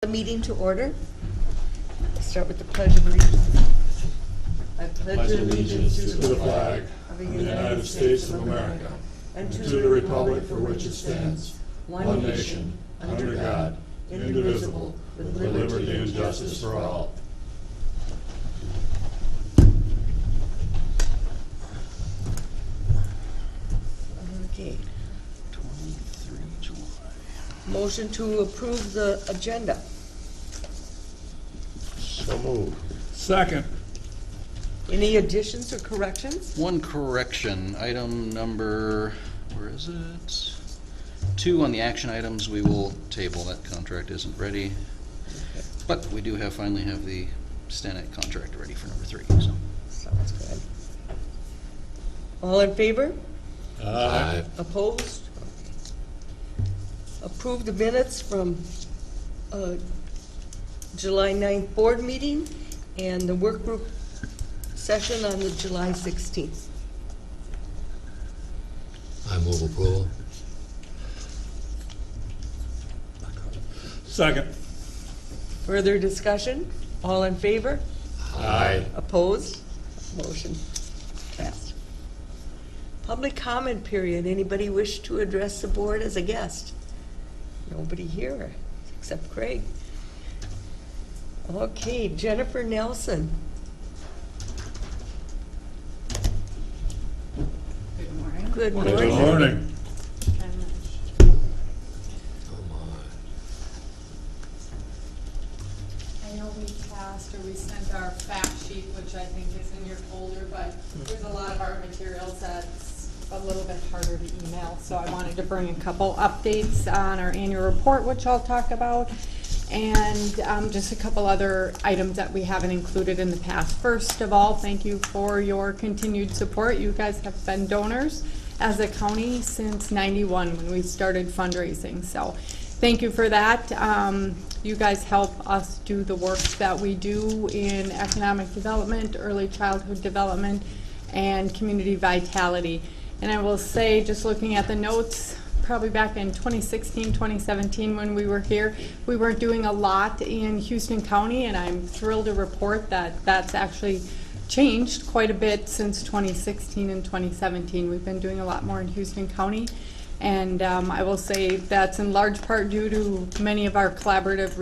The meeting to order. Let's start with the Pledge of Allegiance. I pledge allegiance to the flag of the United States of America and to the republic for which it stands, one nation, under God, indivisible, with liberty and justice for all. Okay. 23 July. Motion to approve the agenda. So moved. Second. Any additions or corrections? One correction, item number, where is it? 2 on the action items, we will table. That contract isn't ready. But we do finally have the Stanek contract ready for number 3, so. Sounds good. All in favor? Aye. Opposed? Approve the minutes from July 9th board meeting and the work group session on the July 16th. I move approval. Second. Further discussion? All in favor? Aye. Opposed? Motion passed. Public comment period. Anybody wish to address the board as a guest? Nobody here except Craig. Okay, Jennifer Nelson. Good morning. Good Good morning. morning. Come on. I know we passed or we sent our fact sheet, which I think is in your folder, but there's a lot of our materials that's a little bit harder to email. So I wanted to bring a couple updates on our annual report, which I'll talk about, and just a couple other items that we haven't included in the past. First of all, thank you for your continued support. You guys have been donors as a county since '91 when we started fundraising. So thank you for that. You guys help us do the work that we do in economic development, early childhood development, and community vitality. And I will say, just looking at the notes, probably back in 2016, 2017 when we were here, we weren't doing a lot in Houston County, and I'm thrilled to report that that's actually changed quite a bit since 2016 and 2017. We've been doing a lot more in Houston County, and I will say that's in large part due to many of our collaborative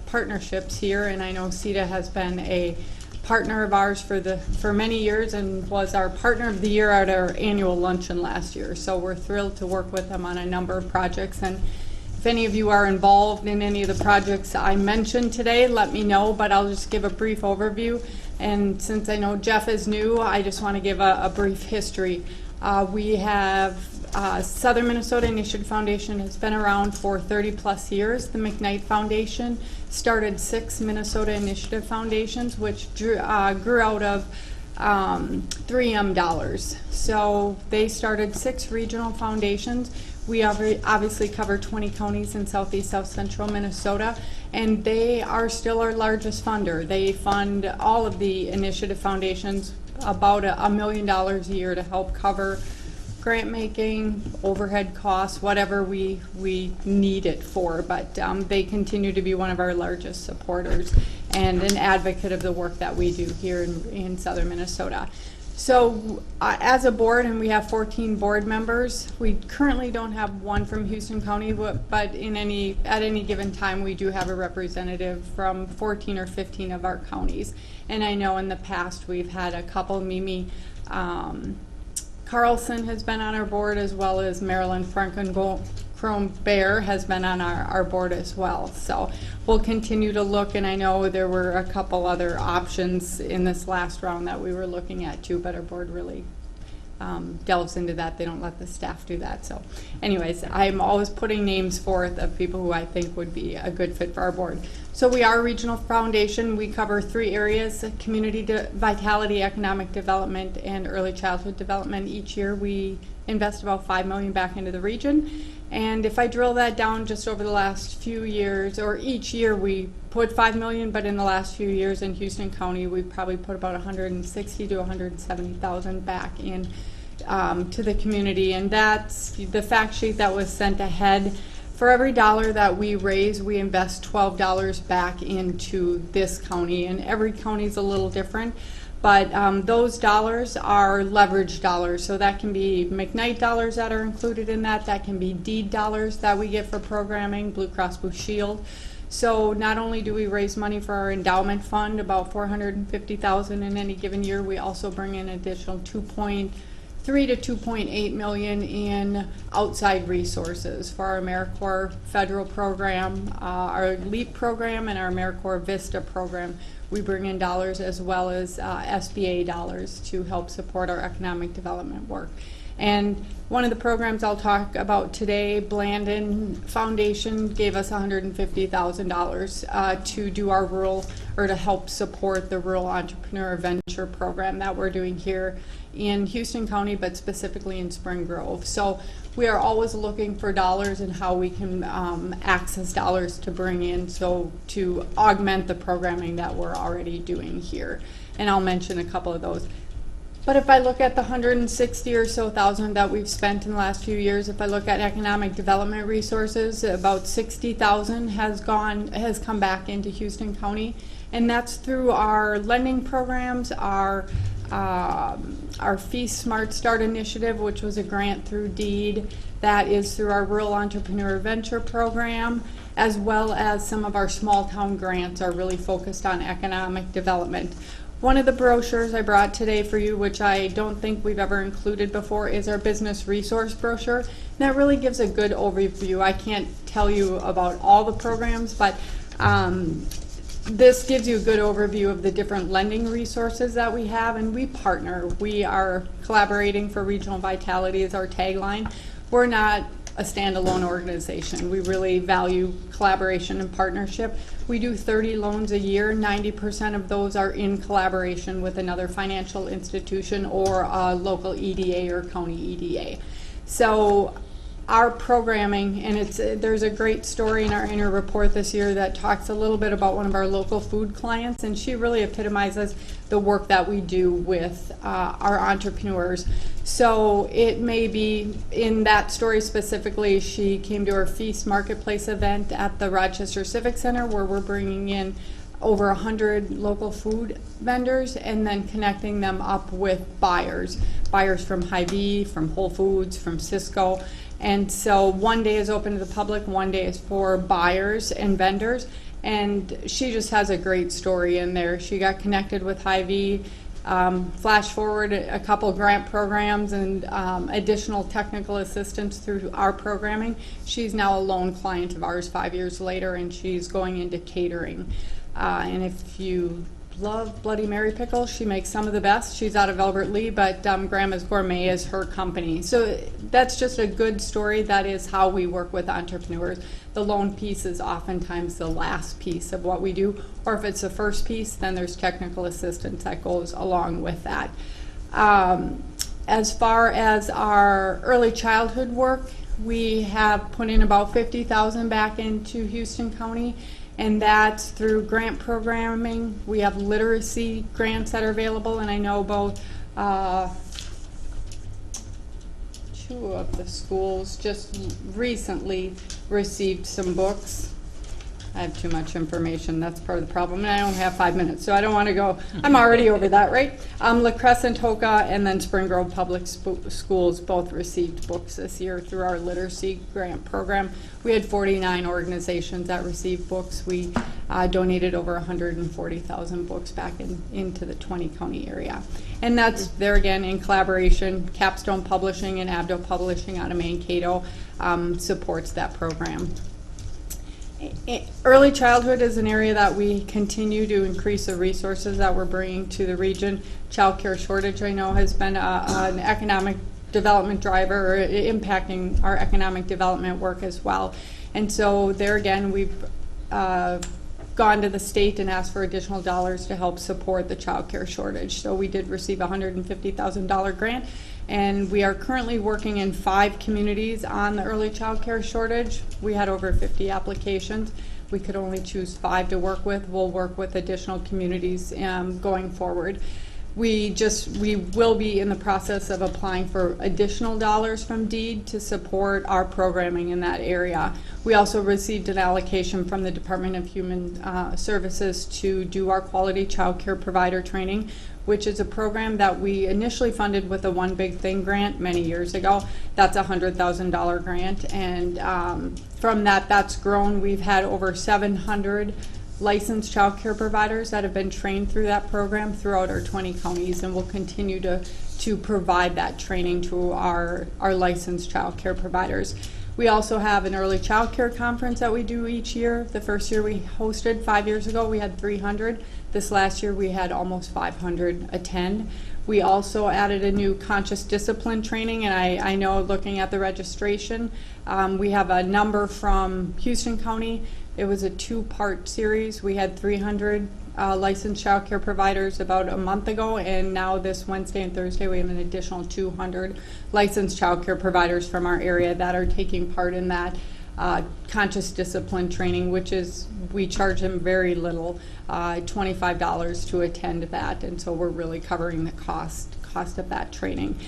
partnerships here, and I know CETA has been a partner of ours for many years and was our partner of the year at our annual luncheon last year. So we're thrilled to work with them on a number of projects, and if any of you are involved in any of the projects I mentioned today, let me know, but I'll just give a brief overview. And since I know Jeff is new, I just want to give a brief history. We have Southern Minnesota Initiative Foundation has been around for 30 plus years. The McKnight Foundation started 6 Minnesota Initiative Foundations, which grew out of 3M dollars. So they started 6 regional foundations. We obviously cover 20 counties in southeast, south central Minnesota, and they are still our largest funder. They fund all of the initiative foundations about $1 million a year to help cover grant making, overhead costs, whatever we need it for, but they continue to be one of our largest supporters and an advocate of the work that we do here in southern Minnesota. So as a board, and we have 14 board members, we currently don't have one from Houston County, but at any given time we do have a representative from 14 or 15 of our counties. And I know in the past we've had a couple. Mimi Carlson has been on our board, as well as Marilyn Franken-Bear has been on our board as well. So we'll continue to look, and I know there were a couple other options in this last round that we were looking at too, but our board really delves into that. They don't let the staff do that. So anyways, I'm always putting names forth of people who I think would be a good fit for our board. So we are a regional foundation. We cover 3 areas: community vitality, economic development, and early childhood development. Each year we invest about $5 million back into the region. And if I drill that down just over the last few years, or each year we put $5 million, but in the last few years in Houston County, we probably put about $160,000 to $170,000 back in to the community. And that's the fact sheet that was sent ahead For every dollar that we raise, we invest $12 back into this county, and every county is a little different. But those dollars are leverage dollars, so that can be McKnight dollars that are included in that. That can be deed dollars that we get for programming, Blue Cross Blue Shield. So not only do we raise money for our endowment fund, about $450,000 in any given year, we also bring in additional $2.3 to $2.8 million in outside resources for our AmeriCorps federal program, our LEAP program, and our AmeriCorps Vista program. We bring in dollars as well as SBA dollars to help support our economic development work. And one of the programs I'll talk about today, Blandon Foundation gave us $150,000 to do our rural, or to help support the Rural Entrepreneur Venture program that we're doing here in Houston County, but specifically in Spring Grove. So we are always looking for dollars and how we can access dollars to bring in, so to augment the programming that we're already doing here. And I'll mention a couple of those. But if I look at the 160 or so thousand that we've spent in the last few years, if I look at economic development resources, about 60,000 has come back into Houston County, and that's through our lending programs, our Feast Smart Start initiative, which was a grant through DEED. That is through our Rural Entrepreneur Venture program, as well as some of our small town grants are really focused on economic development. One of the brochures I brought today for you, which I don't think we've ever included before, is our business resource brochure. And that really gives a good overview. I can't tell you about all the programs, but this gives you a good overview of the different lending resources that we have, and we partner. We are collaborating for regional vitality is our tagline. We're not a standalone organization. We really value collaboration and partnership. We do 30 loans a year. 90% of those are in collaboration with another financial institution or a local EDA or county EDA. So our programming, and there's a great story in our annual report this year that talks a little bit about one of our local food clients, and she really epitomizes the work that we do with our entrepreneurs. So it may be, in that story specifically, she came to our Feast Marketplace event at the Rochester Civic Center, where we're bringing in over 100 local food vendors and then connecting them up with buyers from Hy-Vee, from Whole Foods, from Sysco. And so one day is open to the public, one day is for buyers and vendors. And she just has a great story in there. She got connected with Hy-Vee, flash forward a couple grant programs and additional technical assistance through our programming. She's now a loan client of ours 5 years later, and she's going into catering. And if you love Bloody Mary pickles, she makes some of the best. She's out of Albert Lee, but Grandma's Gourmet is her company. So that's just a good story. That is how we work with entrepreneurs. The loan piece is oftentimes the last piece of what we do, or if it's the first piece, then there's technical assistance that goes along with that. As far as our early childhood work, we have put in about $50,000 back into Houston County, and that's through grant programming. We have literacy grants that are available, and I know both two of the schools just recently received some books. I have too much information. That's part of the problem. And I only have 5 minutes, so I don't want to go. I'm already over that, right? La Crescent, Hoka, and then Spring Grove Public Schools both received books this year through our literacy grant program. We had 49 organizations that received books. We donated over 140,000 books back into the 20-county area. And that's, there again, in collaboration. Capstone Publishing and Abdo Publishing out of Mankato supports that program. Early childhood is an area that we continue to increase the resources that we're bringing to the region. Child care shortage, I know, has been an economic development driver, or impacting our economic development work as well. And so there again, we've gone to the state and asked for additional dollars to help support the child care shortage. So we did receive a $150,000 grant, and we are currently working in 5 communities on the early child care shortage. We had over 50 applications. We could only choose 5 to work with. We'll work with additional communities going forward. We will be in the process of applying for additional dollars from DEED to support our programming in that area. We also received an allocation from the Department of Human Services to do our quality child care provider training, which is a program that we initially funded with a One Big Thing grant many years ago. That's a $100,000 grant, and from that's grown. We've had over 700 licensed child care providers that have been trained through that program throughout our 20 counties, and we'll continue to provide that training to our licensed child care providers. We also have an early child care conference that we do each year. The first year we hosted 5 years ago, we had 300. This last year we had almost 500 attend. We also added a new conscious discipline training, and I know looking at the registration, we have a number from Houston County. It was a 2-part series. We had 300 licensed child care providers about a month ago, and now this Wednesday and Thursday we have an additional 200 licensed child care providers from our area that are taking part in that conscious discipline training, which is, we charge them very little, $25 to attend that, and so we're really covering the cost of that training.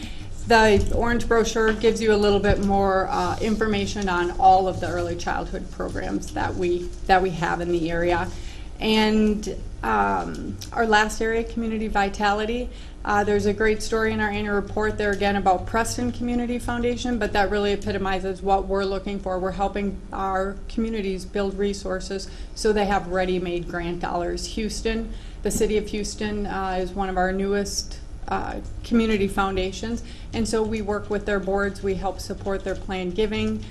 The orange brochure gives you a little bit more information on all of the early childhood programs that we have in the area. And our last area, Community Vitality, there's a great story in our annual report there again about Preston Community Foundation, but that really epitomizes what we're looking for. We're helping our communities build resources so they have ready-made grant dollars. Houston, the city of Houston is one of our newest community foundations, and so we work with their boards. We help support their planned giving.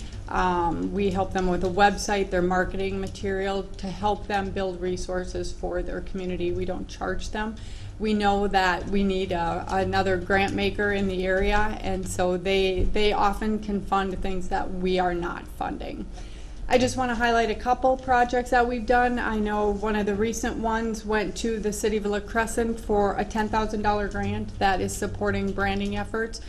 We help them with a website, their marketing material, to help them build resources for their community. We don't charge them. We know that we need another grant maker in the area, and so they often can fund things that we are not funding. I just want to highlight a couple projects that we've done. I know one of the recent ones went to the City of La Crescent for a $10,000 grant that is supporting branding efforts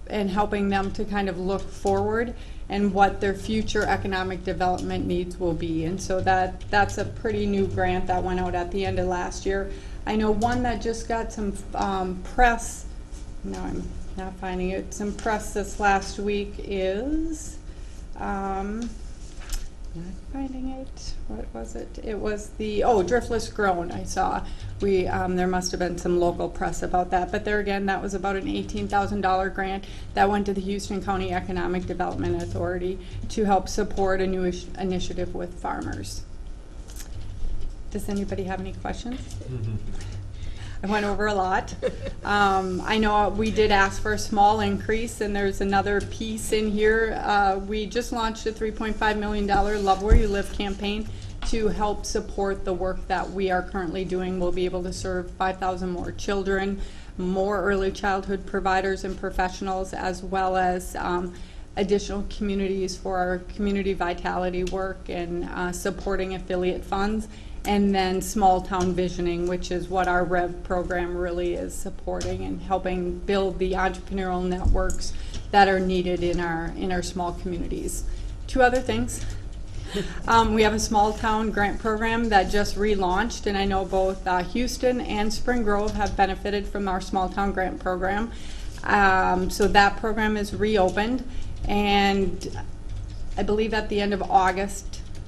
and helping them to kind of look forward and what their future economic development needs will be. And so that's a pretty new grant that went out at the end of last year. I know one that just got some press, no, I'm not finding it, some press this last week is, not finding it. What was it? It was the Driftless Grown. I saw. There must have been some local press about that, but there again, that was about an $18,000 grant that went to the Houston County Economic Development Authority to help support a new initiative with farmers. Does anybody have any questions? I went over a lot. I know we did ask for a small increase, and there's another piece in here. We just launched a $3.5 million Love Where You Live campaign to help support the work that we are currently doing. We'll be able to serve 5,000 more children, more early childhood providers and professionals, as well as additional communities for our community vitality work and supporting affiliate funds. And then small town visioning, which is what our REV program really is supporting and helping build the entrepreneurial networks that are needed in our small communities. Two other things. We have a small town grant program that just relaunched, and I know both Houston and Spring Grove have benefited from our small town grant program. So that program is reopened, and I believe at the end of August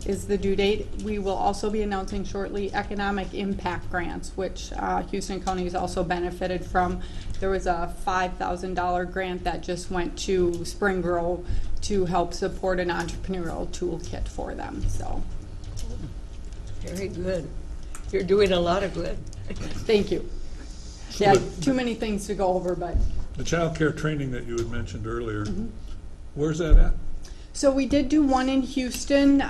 is the due date. We will also be announcing shortly economic impact grants, which Houston County has also benefited from. There was a $5,000 grant that just went to Spring Grove to help support an entrepreneurial toolkit for them. So, Very good. You're doing a lot of good. thank you. So Yeah, the- too many things to go over, but. The child care training that you had mentioned earlier, where's that at? So we did do one in Houston.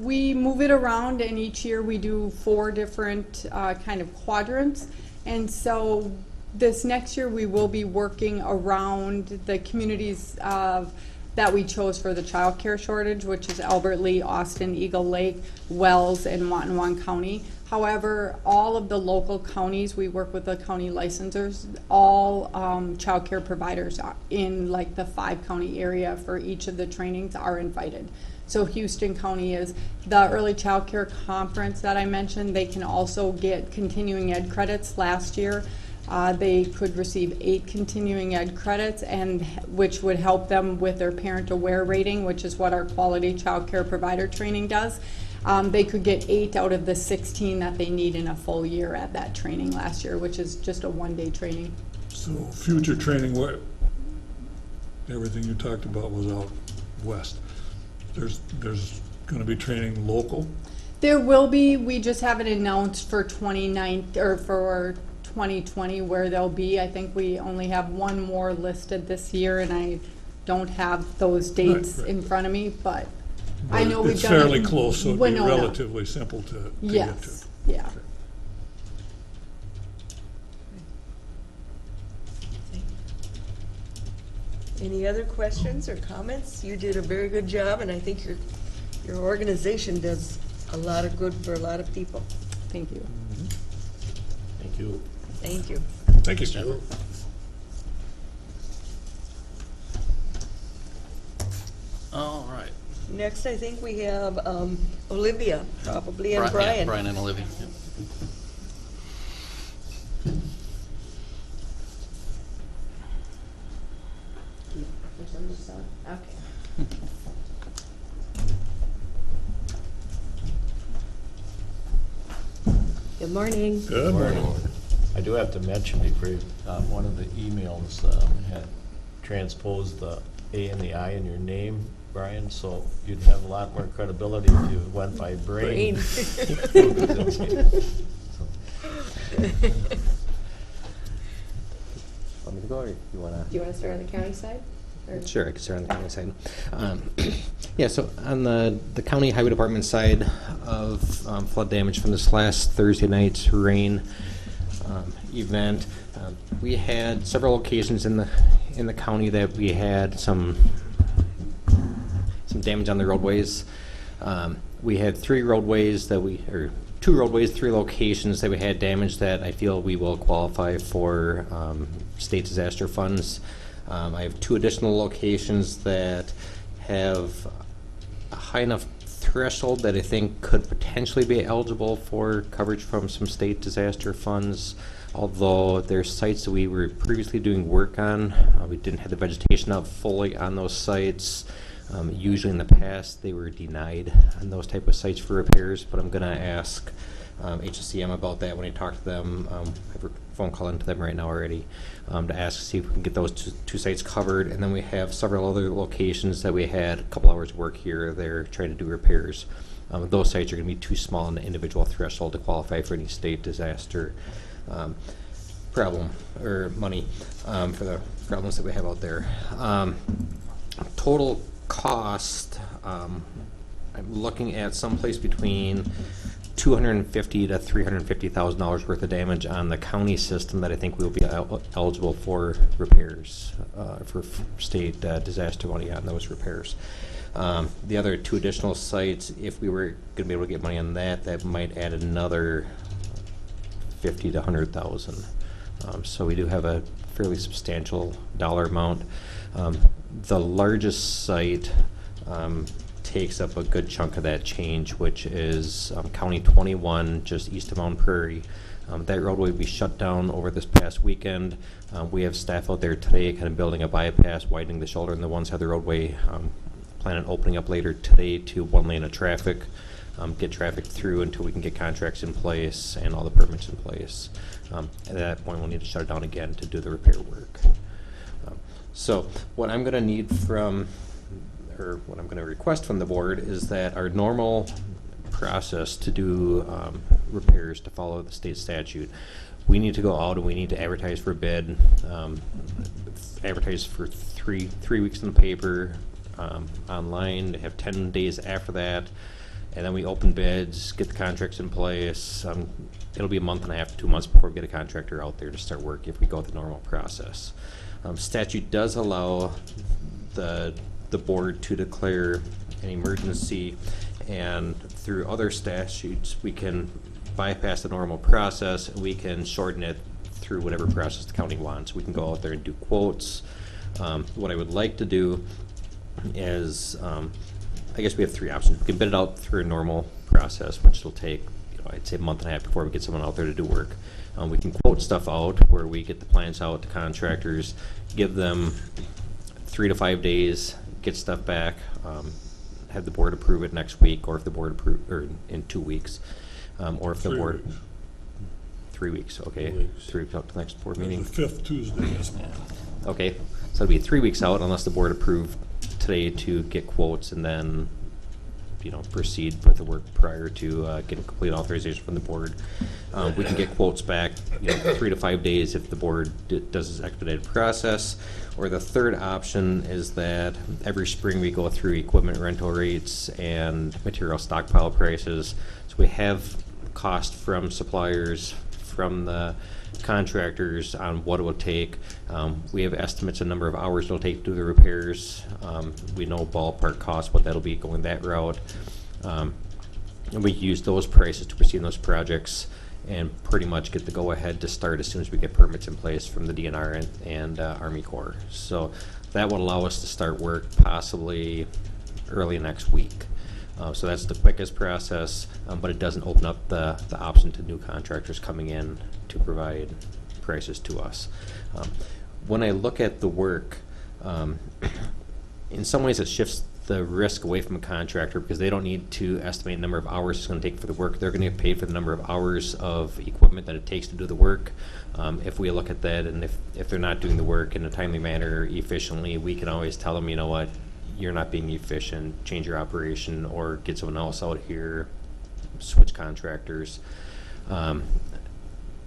We move it around, and each year we do 4 different kind of quadrants. And so this next year we will be working around the communities that we chose for the child care shortage, which is Albert Lee, Austin, Eagle Lake, Wells, and Watonwan County. However, all of the local counties, we work with the county licensors, all child care providers in like the 5-county area for each of the trainings are invited. So Houston County is the early child care conference that I mentioned. They can also get continuing ed credits. Last year, They could receive 8 continuing ed credits, and which would help them with their parent aware rating, which is what our quality child care provider training does. They could get 8 out of the 16 that they need in a full year at that training last year, which is just a one-day training. So future training, what, everything you talked about was out west. There's gonna be training local? There will be, we just haven't announced for 2020 where they'll be. I think we only have one more listed this year, and I don't have those dates Right. in front of me, but I know But we've it's done it fairly in close, so it'd be Winona. relatively simple to get to. Yes, yeah. Okay. Any other questions or comments? You did a very good job, and I think your organization does a lot of good for a lot of people. Thank you. Thank you. Thank you. Thank you, Steve. All right. Next, I think we have Olivia, probably, and Yeah, Brian. Brian and Olivia. Yep. Okay. Good morning. Good morning. I do have to mention before, one of the emails had transposed the A and the I in your name, Brian, so you'd have a lot more credibility if you went by Brain. Want me to go, or you wanna? Do you want to start on the county side? Or- Sure, I can start on the county side. Yeah, so on the county highway department side of flood damage from this last Thursday night's rain event, we had several locations in the county that we had some damage on the roadways. We had 3 roadways or 2 roadways, 3 locations that we had damage that I feel we will qualify for state disaster funds. I have 2 additional locations that have a high enough threshold that I think could potentially be eligible for coverage from some state disaster funds. Although there's sites that we were previously doing work on, we didn't have the vegetation up fully on those sites. Usually in the past, they were denied on those type of sites for repairs, but I'm gonna ask HSCM about that when I talk to them. I have a phone call into them right now already to ask to see if we can get those two sites covered. And then we have several other locations that we had a couple hours work here or there trying to do repairs. Those sites are gonna be too small in the individual threshold to qualify for any state disaster problem or money for the problems that we have out there. Total cost, I'm looking at someplace between $250,000 to $350,000 worth of damage on the county system that I think we'll be eligible for repairs, for state disaster money on those repairs. The other 2 additional sites, if we were going to be able to get money on that might add another $50,000 to $100,000. So we do have a fairly substantial dollar amount. The largest site takes up a good chunk of that change, which is County 21, just east of Mount Prairie. That roadway will be shut down over this past weekend. We have staff out there today kind of building a bypass, widening the shoulder on the one side of the roadway. Plan on opening up later today to 1 lane of traffic, get traffic through until we can get contracts in place and all the permits in place. At that point, we'll need to shut it down again to do the repair work. So what I'm going to need from, or what I'm going to request from the board is that our normal process to do repairs to follow the state statute, we need to go out and we need to advertise for bid, advertise for three weeks in the paper, online, have 10 days after that, and then we open bids, get the contracts in place. It'll be a month and a half, 2 months before we get a contractor out there to start work if we go the normal process. Statute does allow the board to declare an emergency, and through other statutes we can bypass the normal process and we can shorten it through whatever process the county wants. We can go out there and do quotes. What I would like to do is, I guess we have 3 options. We can bid it out through a normal process, which will take I'd say a month and a half before we get someone out there to do work. We can quote stuff out where we get the plans out to contractors, give them 3 to 5 days, get stuff back, have the board approve it next week, or if the board approve, or in 2 weeks, or if the 3 board. weeks. 3 weeks, okay. 3 weeks. 3 weeks out to the next board The meeting. 5th Tuesday this month. Okay, so it'll be 3 weeks out unless the board approved today to get quotes and then, proceed with the work prior to getting complete authorization from the board. We can get quotes back, 3 to 5 days if the board does this expedited process. Or the third option is that every spring we go through equipment rental rates and material stockpile prices. So we have cost from suppliers, from the contractors on what it will take. We have estimates of number of hours it'll take to do the repairs. We know ballpark cost, what that'll be going that route. And we use those prices to proceed in those projects and pretty much get the go-ahead to start as soon as we get permits in place from the DNR and Army Corps. So that would allow us to start work possibly early next week. So that's the quickest process, but it doesn't open up the option to new contractors coming in to provide prices to us. When I look at the work, in some ways it shifts the risk away from a contractor because they don't need to estimate the number of hours it's going to take for the work. They're going to get paid for the number of hours of equipment that it takes to do the work. If we look at that and if they're not doing the work in a timely manner, efficiently, we can always tell them, you know what, you're not being efficient, change your operation or get someone else out here, switch contractors.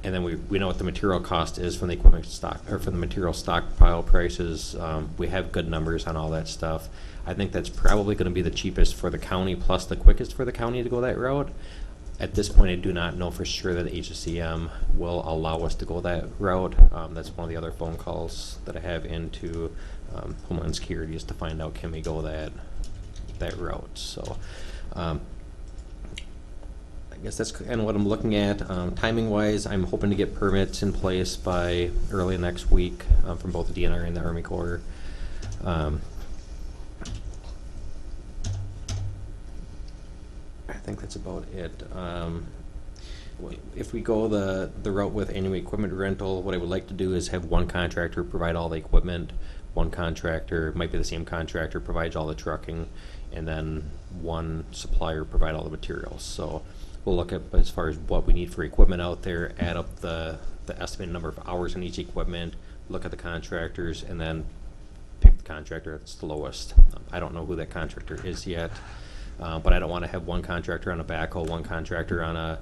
And then we know what the material cost is from the equipment stock or from the material stockpile prices. We have good numbers on all that stuff. I think that's probably going to be the cheapest for the county plus the quickest for the county to go that route. At this point, I do not know for sure that HSCM will allow us to go that route. That's one of the other phone calls that I have into Homeland Security is to find out can we go that route. So I guess that's kind of what I'm looking at. Timing wise, I'm hoping to get permits in place by early next week from both the DNR and the Army Corps. I think that's about it. If we go the route with annual equipment rental, what I would like to do is have one contractor provide all the equipment, one contractor, might be the same contractor, provides all the trucking, and then one supplier provide all the materials. So we'll look at as far as what we need for equipment out there, add up the estimated number of hours on each equipment, look at the contractors, and then pick the contractor that's the lowest. I don't know who that contractor is yet, but I don't want to have one contractor on a backhoe, one contractor on a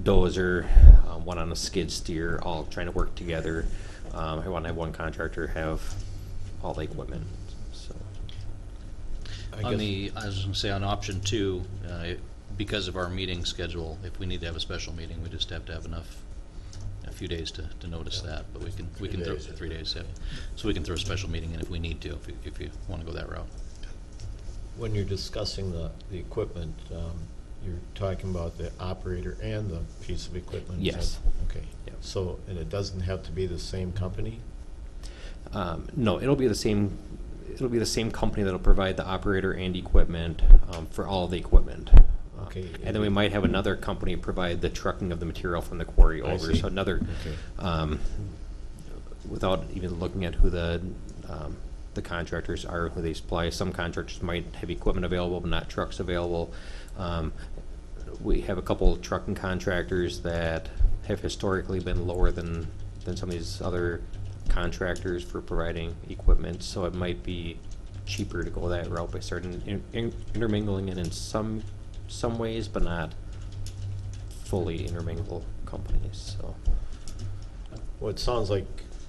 dozer, one on a skid steer, all trying to work together. I want to have one contractor have all the equipment. So I was going to say on option 2, because of our meeting schedule, if we need to have a special meeting, we just have to have a few days to notice that. But we can throw 3 days, yeah. So we can throw a special meeting in if we need to, if you want to go that route. When you're discussing the equipment, you're talking about the operator and the piece of equipment? is Yes. that- Okay. Yep. So, and it doesn't have to be the same company? no, it'll be the same. It'll be the same company that'll provide the operator and equipment for all of the equipment. Okay. And then we might have another company provide the trucking of the material from the quarry I over. see. So another, Okay. without even looking at who the contractors are, who they supply. Some contractors might have equipment available, but not trucks available. We have a couple of trucking contractors that have historically been lower than some of these other contractors for providing equipment. So it might be cheaper to go that route by starting intermingling it in some ways, but not fully intermingle companies. So Well, it sounds like,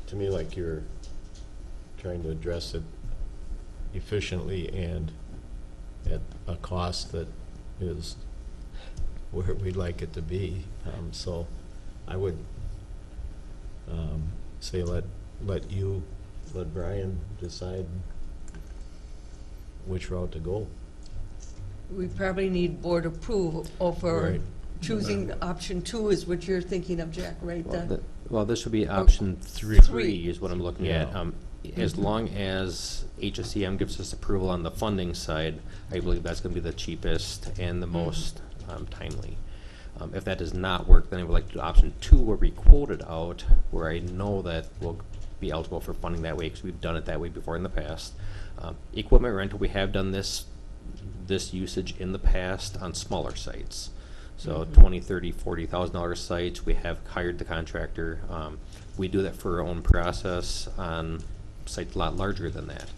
to me, like you're trying to address it efficiently and at a cost that is where we'd like it to be. So I would say let Brian decide which route to go. We probably need board approval for Right. choosing option 2 is what you're thinking of, Jack, right? well, this would be option Three. three is what I'm looking at. Yeah. As long as HSCM gives us approval on the funding side, I believe that's going to be the cheapest and the most timely. If that does not work, then I would like to do option 2 where we quote it out, where I know that we'll be eligible for funding that way because we've done it that way before in the past. Equipment rental, we have done this usage in the past on smaller sites. So $20,000, $30,000, $40,000 sites, we have hired the contractor. We do that for our own process on sites a lot larger than that.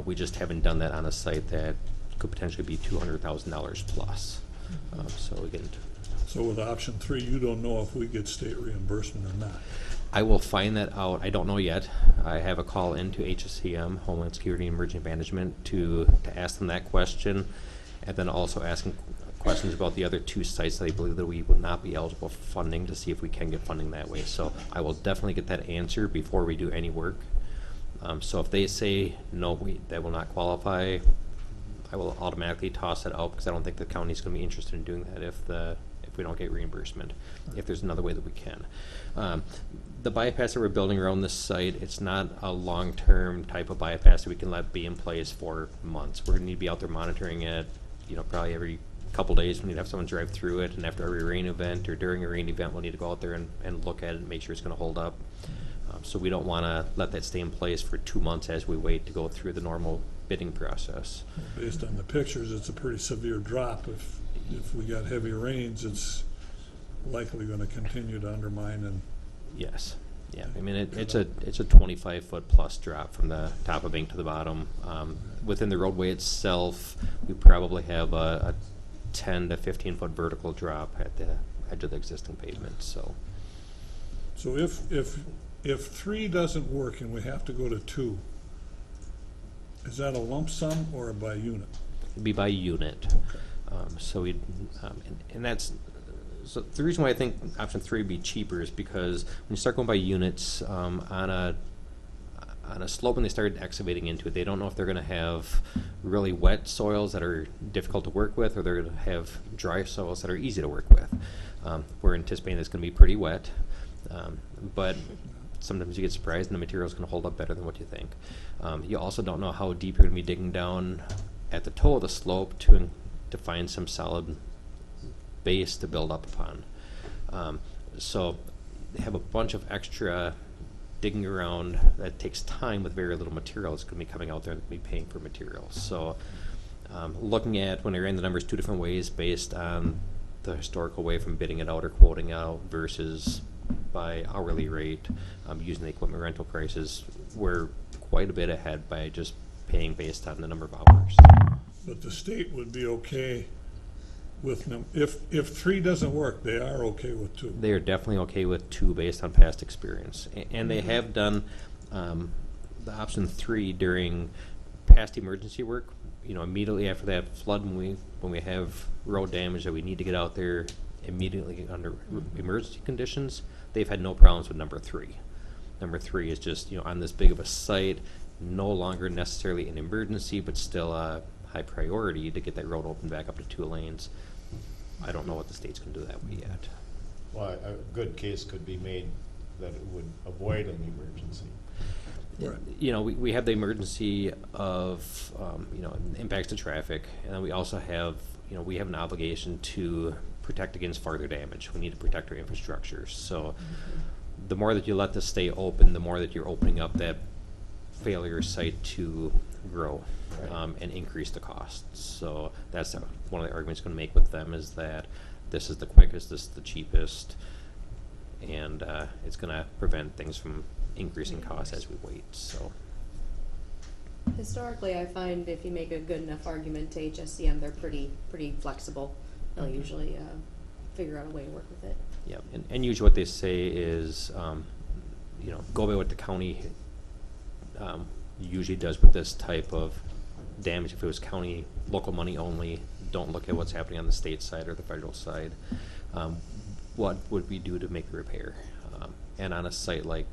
We just haven't done that on a site that could potentially be $200,000 plus. So again, So with option 3, you don't know if we get state reimbursement or not. I will find that out. I don't know yet. I have a call into HSCM, Homeland Security and Emergency Management, to ask them that question, and then also asking questions about the other 2 sites that I believe that we would not be eligible for funding to see if we can get funding that way. So I will definitely get that answer before we do any work. So if they say no, that will not qualify, I will automatically toss it out because I don't think the county's going to be interested in doing that if we don't get reimbursement. If there's another way that we can. The bypass that we're building around this site, it's not a long-term type of bypass that we can let be in place for months. We're going to need to be out there monitoring it, probably every couple days. We need to have someone drive through it, and after every rain event or during a rain event, we'll need to go out there and look at it and make sure it's going to hold up. So we don't want to let that stay in place for 2 months as we wait to go through the normal bidding process. Based on the pictures, it's a pretty severe drop. If we got heavy rains, it's likely going to continue to undermine and. Yes. Yeah. I mean, it's a 25-foot plus drop from the top of bank to the bottom. Within the roadway itself, we probably have a 10 to 15-foot vertical drop at the edge of the existing pavement. So if 3 doesn't work and we have to go to 2, is that a lump sum or a by unit? it'd be by unit. So we, and that's. So the reason why I think option 3 would be cheaper is because when you start going by units on a slope, when they start excavating into it, they don't know if they're going to have really wet soils that are difficult to work with, or they're going to have dry soils that are easy to work with. We're anticipating it's going to be pretty wet, but sometimes you get surprised and the material is going to hold up better than what you think. You also don't know how deep you're going to be digging down at the toe of the slope to find some solid base to build up upon. So they have a bunch of extra digging around that takes time with very little material. It's going to be coming out there and be paying for materials. So looking at, when I ran the numbers 2 different ways based on the historical way from bidding it out or quoting out versus by hourly rate, using the equipment rental prices, we're quite a bit ahead by just paying based on the number of hours. But the state would be okay with them. If 3 doesn't work, they are okay with 2. They are definitely okay with 2 based on past experience. And they have done the option 3 during past emergency work. Immediately after that flood, when we have road damage that we need to get out there immediately under emergency conditions, they've had no problems with number 3. Number 3 is just, on this big of a site, no longer necessarily an emergency, but still a high priority to get that road open back up to 2 lanes. I don't know what the state's going to do that way yet. Well, a good case could be made that it would avoid an emergency. Right. We have the emergency of, impacts to traffic, and then we also have, we have an obligation to protect against farther damage. We need to protect our infrastructure. So the more that you let this stay open, the more that you're opening up that failure site to grow. Right. And increase the costs. So that's one of the arguments going to make with them, is that this is the quickest, this is the cheapest, and it's going to prevent things from increasing costs as we wait. So Historically, I find if you make a good enough argument to HSCM, they're pretty flexible. They'll usually figure out a way to work with it. yeah, and usually what they say is, go by what the county usually does with this type of damage. If it was county local money only, don't look at what's happening on the state side or the federal side. What would we do to make the repair? And on a site like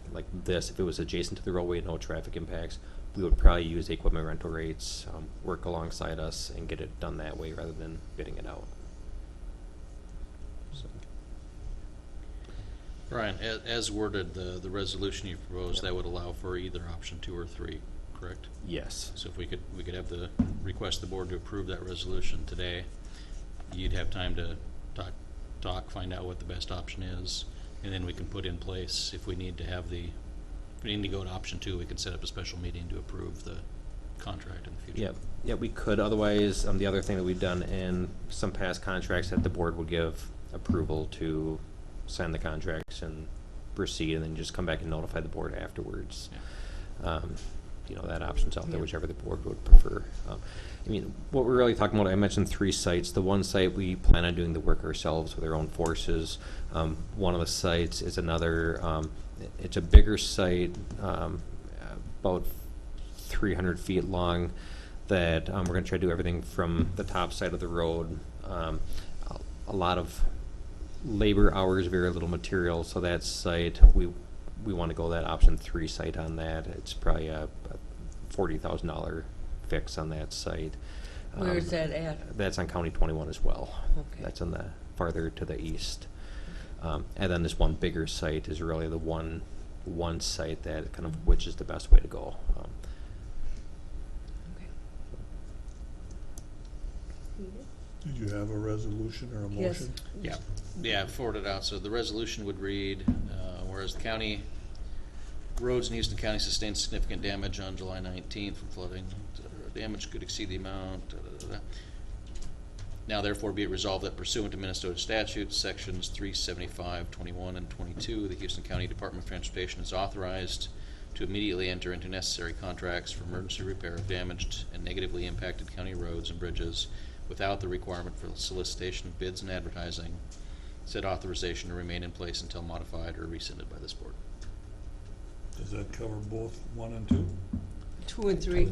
this, if it was adjacent to the roadway, no traffic impacts, we would probably use equipment rental rates, work alongside us and get it done that way rather than bidding it out. So. Brian, as worded, the resolution you proposed, that would allow for either option 2 or 3, correct? Yes. So if we could have request the board to approve that resolution today, you'd have time to talk talk, find out what the best option is, and then we can put in place, if we need to have if we need to go to option 2, we can set up a special meeting to approve the contract in the future. Yep, yeah, we could. Otherwise, the other thing that we've done in some past contracts that the board would give approval to sign the contracts and proceed, and then just come back and notify the board afterwards. You know, that option's out there, Yeah. whichever the board would prefer. I mean, what we're really talking about, I mentioned 3 sites. The one site, we plan on doing the work ourselves with our own forces. One of the sites is another, it's a bigger site, about 300 feet long, that we're going to try to do everything from the top side of the road. A lot of labor hours, very little material, so that site, we want to go that option 3 site on that. It's probably a $40,000 fix on that site. Where is that at? That's on County 21 as well. Okay. That's on the farther to the east. And then this one bigger site is really the one site that kind of which is the best way to go. Did you have a resolution or a Yes. motion? Yeah, forward it out. So the resolution would read, whereas the county roads in Houston County sustained significant damage on July 19th from flooding. Damage could exceed the amount. Now therefore be it resolved that pursuant to Minnesota statutes, sections 375, 21, and 22, the Houston County Department of Transportation is authorized to immediately enter into necessary contracts for emergency repair of damaged and negatively impacted county roads and bridges without the requirement for solicitation of bids and advertising. Said authorization to remain in place until modified or rescinded by this board. Does that cover both 1 and 2? 2 and 3.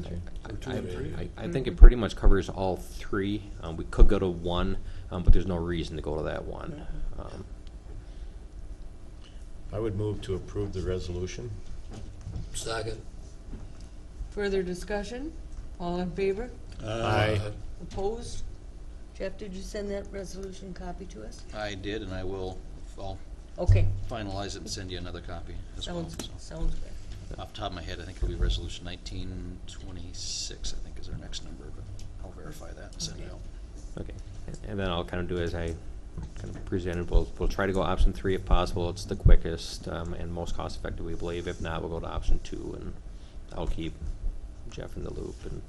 Or 2 and 3? I think it pretty much covers all 3. We could go to 1, but there's no reason to go to that one. I would move to approve the resolution. Second. Further discussion? All in favor? Aye. Opposed? Jeff, did you send that resolution copy to us? I did, and I'll Okay. finalize it and send you another copy as well. Sounds good. Off the top of my head, I think it'll be resolution 1926, I think is our next number, but I'll verify that and send it Okay. out. Okay, and then I'll kind of do as I kind of presented. We'll try to go option 3 if possible. It's the quickest and most cost effective, we believe. If not, we'll go to option 2, and I'll keep Jeff in the loop. And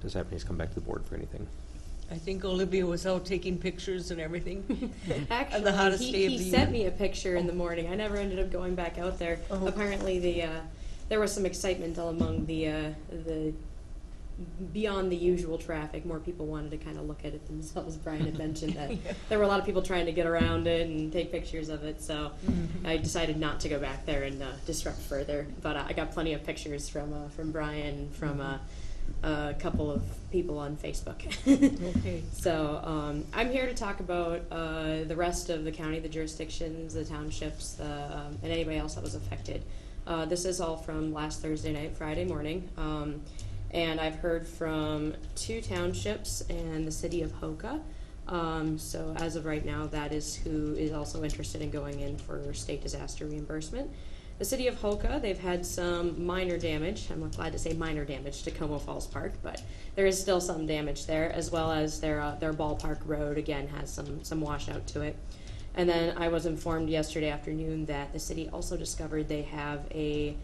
does that mean come back to the board for anything? I think Olivia was out taking pictures and everything. Actually, the hottest day of he the sent year. me a picture in the morning. I never ended up going back out there. Oh. Apparently, there was some excitement among the beyond the usual traffic. More people wanted to kind of look at it themselves. Brian had mentioned that there were a lot of people trying to get around it and take pictures of it. So I decided not to go back there and disrupt further. But I got plenty of pictures from Brian, from a couple of people on Facebook. Okay. So I'm here to talk about the rest of the county, the jurisdictions, the townships, and anybody else that was affected. This is all from last Thursday night, Friday morning. And I've heard from 2 townships and the city of Hoka. So as of right now, that is who is also interested in going in for state disaster reimbursement. The city of Hoka, they've had some minor damage. I'm glad to say minor damage to Como Falls Park, but there is still some damage there, as well as their ballpark road, again, has some washout to it. And then I was informed yesterday afternoon that the city also discovered they have a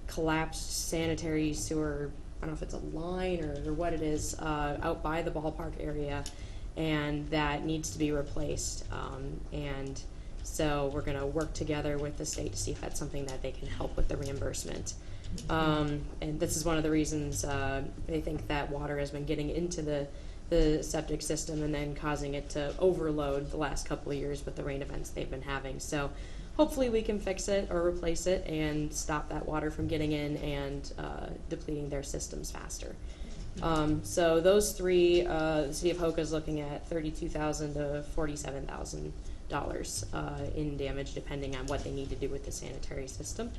collapsed sanitary sewer, I don't know if it's a line or what it is, out by the ballpark area, and that needs to be replaced. And so we're going to work together with the state to see if that's something that they can help with the reimbursement. And this is one of the reasons they think that water has been getting into the septic system and then causing it to overload the last couple of years with the rain events they've been having. So hopefully we can fix it or replace it and stop that water from getting in and depleting their systems faster. So those 3, the city of Hoka is looking at $32,000 to $47,000 in damage, depending on what they need to do with the sanitary system.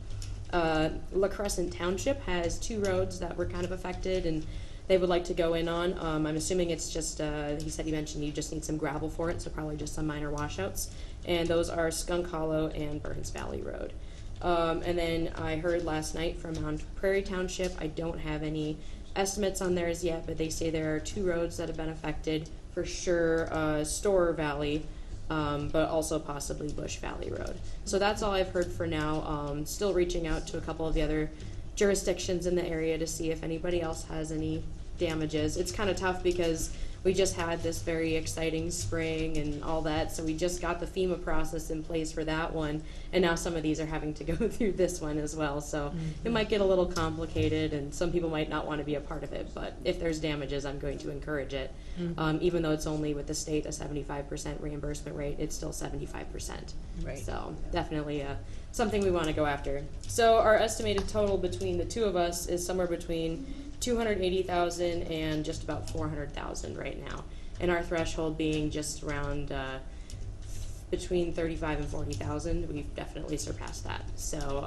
La Crescent Township has 2 roads that were kind of affected, and they would like to go in on. I'm assuming it's just, he mentioned you just need some gravel for it, so probably just some minor washouts. And those are Skunk Hollow and Burns Valley Road. And then I heard last night from Mount Prairie Township. I don't have any estimates on theirs yet, but they say there are 2 roads that have been affected for sure. Storer Valley but also possibly Bush Valley Road. So that's all I've heard for now. Still reaching out to a couple of the other jurisdictions in the area to see if anybody else has any damages. It's kind of tough because we just had this very exciting spring and all that, so we just got the FEMA process in place for that one, and now some of these are having to go through this one as well, so it might get a little complicated, and some people might not want to be a part of it, but if there's damages, I'm going to encourage it. Even though it's only with the state a 75% reimbursement rate, it's still 75%. Right. So definitely something we want to go after. So our estimated total between the two of us is somewhere between 280,000 and just about 400,000 right now, and our threshold being just around between 35 and 40,000. We've definitely surpassed that. So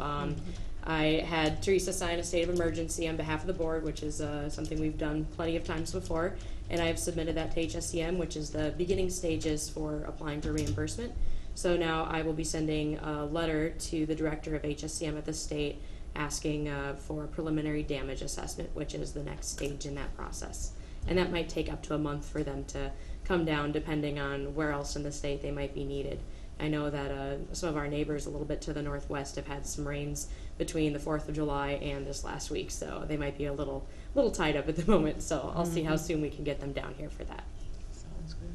I had Teresa sign a state of emergency on behalf of the board, which is something we've done plenty of times before, and I've submitted that to HSCM, which is the beginning stages for applying for reimbursement. So now I will be sending a letter to the director of HSCM at the state asking for a preliminary damage assessment, which is the next stage in that process. And that might take up to a month for them to come down, depending on where else in the state they might be needed. I know that some of our neighbors a little bit to the northwest have had some rains between the 4th of July and this last week, so they might be a little tied up at the moment, so I'll see how soon we can get them down here for that. Sounds good.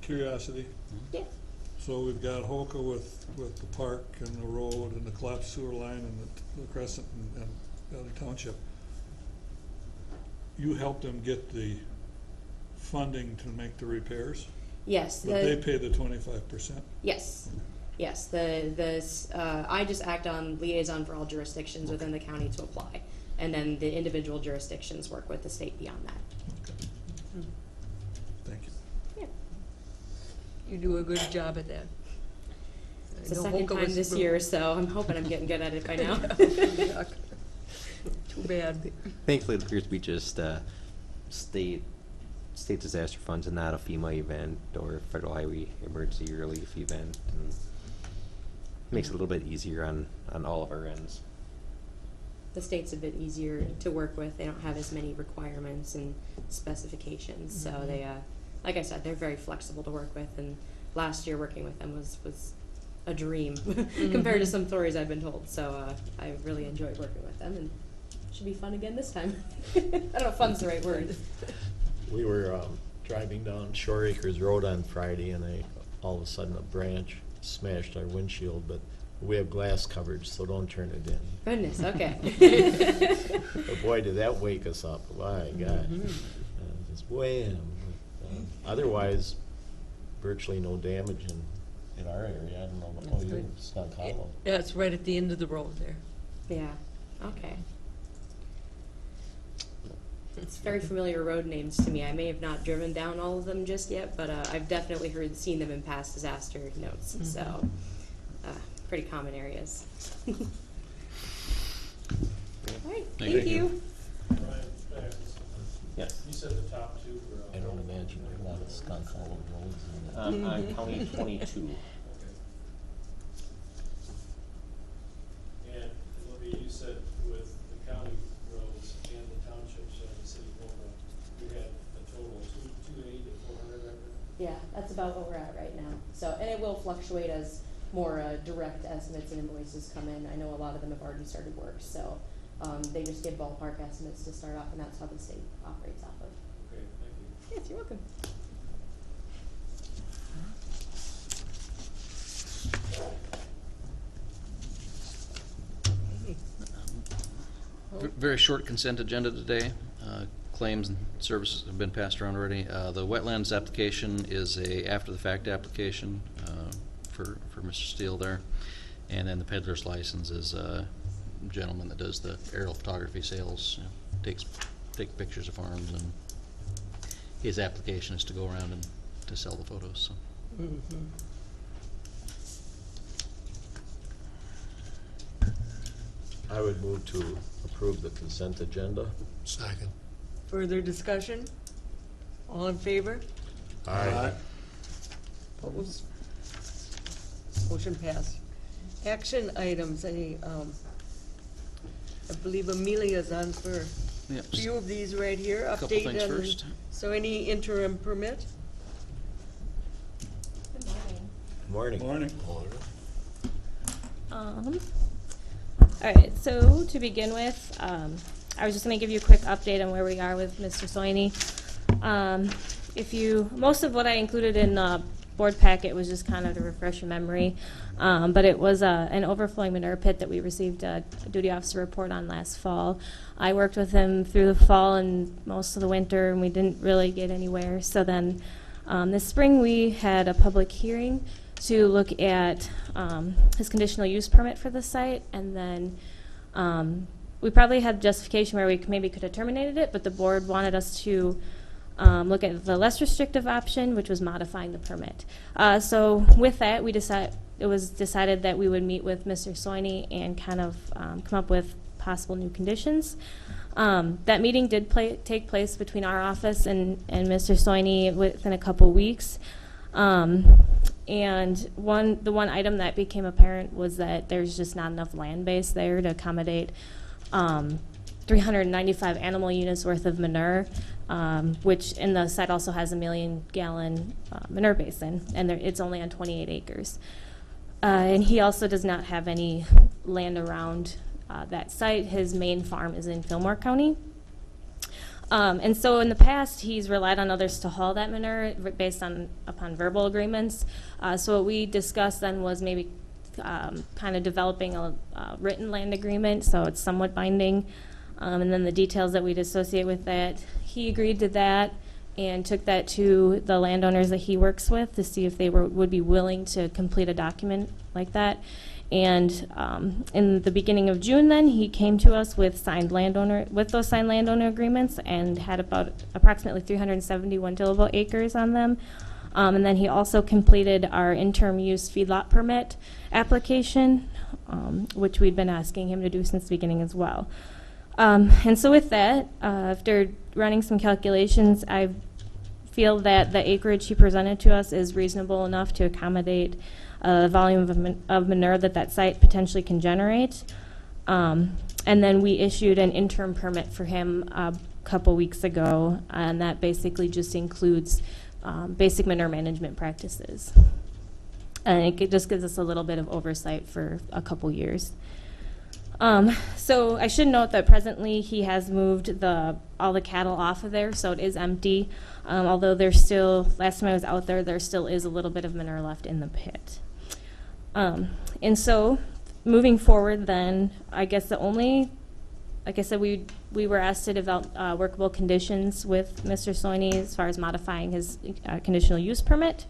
Curiosity. Yeah. So we've got Holka with the park and the road and the collapsed sewer line and the Crescent and the other township. You helped them get the funding to make the repairs, Yes. but they pay the 25%. Yes. Yes, I just act on liaison for all jurisdictions within the county to apply, and then the individual jurisdictions work with the state beyond that. Okay. Thank you. Yeah. You do a good job at that. It's the I know second Holka time was this year, so I'm hoping I'm getting good at it by now. Yuck. Too bad. Thankfully, it appears to be just state disaster funds and not a FEMA event or federal highway emergency relief event. And makes it a little bit easier on all of our ends. The state's a bit easier to work with. They don't have as many requirements and specifications, so they, like I said, they're very flexible to work with. And last year working with them was a dream compared to some stories I've been told. So I really enjoyed working with them, and it should be fun again this time. I don't know if fun's the right word. We were driving down Shore Acres Road on Friday, and all of a sudden a branch smashed our windshield, but we have glass coverage, so don't turn it in. Goodness, okay. But boy, did that wake us up. My gosh. Just wham. Otherwise, virtually no damage in our area. I don't know. That's You're good. Skunk Hollow. Yeah, it's right at the end of the road there. Yeah, okay. It's very familiar road names to me. I may have not driven down all of them just yet, but I've definitely seen them in past disaster notes, so pretty common areas. All right, thank you. Brian, can I ask this? Yes. You said the top two were. I don't imagine there's a lot of Skunk Hollow roads in there. On County 22. And Olivia, you said with the county roads and the townships of the city of Boca, we had a total of 280 to 400 right now? Yeah, that's about what we're at right now. So, and it will fluctuate as more direct estimates and invoices come in. I know a lot of them have already started work, so they just give ballpark estimates to start off, and that's how the state operates off of. Okay, thank you. Yes, you're welcome. Very short consent agenda today. Claims and services have been passed around already. The wetlands application is a after-the-fact application for Mr. Steele there. And then the peddler's license is a gentleman that does the aerial photography sales, takes pictures of farms, and his application is to go around and to sell the photos. So. I would move to approve the consent agenda. Second. Further discussion? All in favor? Aye. Opposed? Motion passed. Action items, I believe Amelia's on for a Yep. few of these right here. Couple Update things on- first. So any interim permit? Morning. Morning. All right, so to begin with, I was just going to give you a quick update on where we are with Mr. Soini. Most of what I included in the board packet was just kind of to refresh your memory, but it was an overflowing manure pit that we received a duty officer report on last fall. I worked with him through the fall and most of the winter, and we didn't really get anywhere. So then this spring we had a public hearing to look at his conditional use permit for the site, and then we probably had justification where we maybe could have terminated it, but the board wanted us to look at the less restrictive option, which was modifying the permit. So with that, it was decided that we would meet with Mr. Soini and kind of come up with possible new conditions. That meeting did take place between our office and Mr. Soini within a couple weeks. And the one item that became apparent was that there's just not enough land base there to accommodate 395 animal units worth of manure, which in the site also has a 1 million gallon manure basin, and it's only on 28 acres. And he also does not have any land around that site. His main farm is in Fillmore County. And so in the past, he's relied on others to haul that manure based upon verbal agreements. So what we discussed then was maybe kind of developing a written land agreement, so it's somewhat binding. And then the details that we'd associate with that. He agreed to that and took that to the landowners that he works with to see if they would be willing to complete a document like that. And in the beginning of June, then he came to us with those signed landowner agreements and had about approximately 371 tillable acres on them. And then he also completed our interim use feedlot permit application, which we'd been asking him to do since the beginning as well. And so with that, after running some calculations, I feel that the acreage he presented to us is reasonable enough to accommodate the volume of manure that site potentially can generate. And then we issued an interim permit for him a couple weeks ago, and that basically just includes basic manure management practices. And it just gives us a little bit of oversight for a couple years. So I should note that presently he has moved all the cattle off of there, so it is empty. Although there's still, last time I was out there still is a little bit of manure left in the pit. And so moving forward then, I guess like I said, we were asked to develop workable conditions with Mr. Soini as far as modifying his conditional use permit.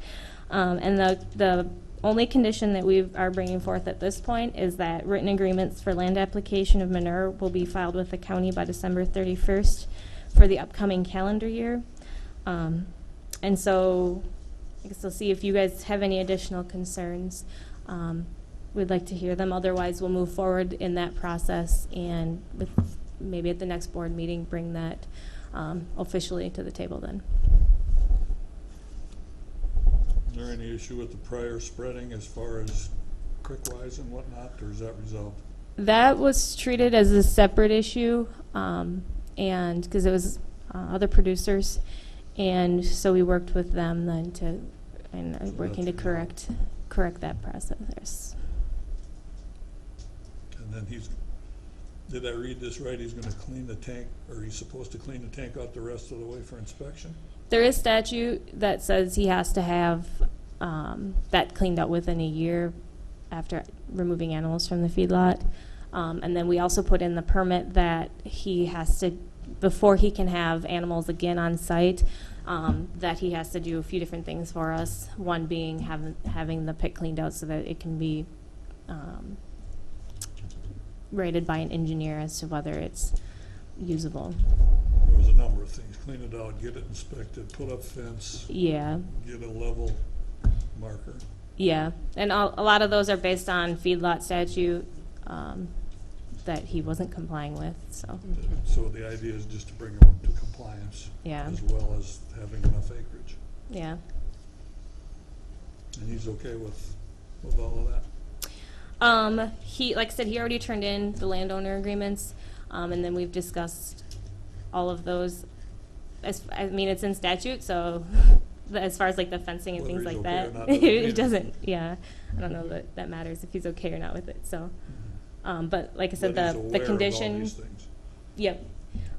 And the only condition that we are bringing forth at this point is that written agreements for land application of manure will be filed with the county by December 31st for the upcoming calendar year. And so I guess we'll see if you guys have any additional concerns. We'd like to hear them. Otherwise, we'll move forward in that process and maybe at the next board meeting bring that officially to the table then. Is there any issue with the prior spreading as far as creek-wise and whatnot, or is that resolved? That was treated as a separate issue, and because it was other producers, and so we worked with them then working to correct that process. And then did I read this right? He's going to clean the tank, or he's supposed to clean the tank out the rest of the way for inspection? There is statute that says he has to have that cleaned out within a year after removing animals from the feedlot. And then we also put in the permit that he has to, before he can have animals again on site, that he has to do a few different things for us. One being having the pit cleaned out so that it can be rated by an engineer as to whether it's usable. There was a number of things. Clean it out, get it inspected, put up fence, Yeah. get a level marker. Yeah, and a lot of those are based on feedlot statute that he wasn't complying with, so. So the idea is just to bring them to compliance. Yeah. As well as having enough acreage. Yeah. And he's okay with all of that? Like I said, he already turned in the landowner agreements, and then we've discussed all of those. I mean, it's in statute, so as far as like the fencing and Whether things he's like okay or that. not doesn't It matter. doesn't, yeah. I don't know that that matters if he's okay or not with it, so. But like I said, But he's the aware of all condition. these things. Yep.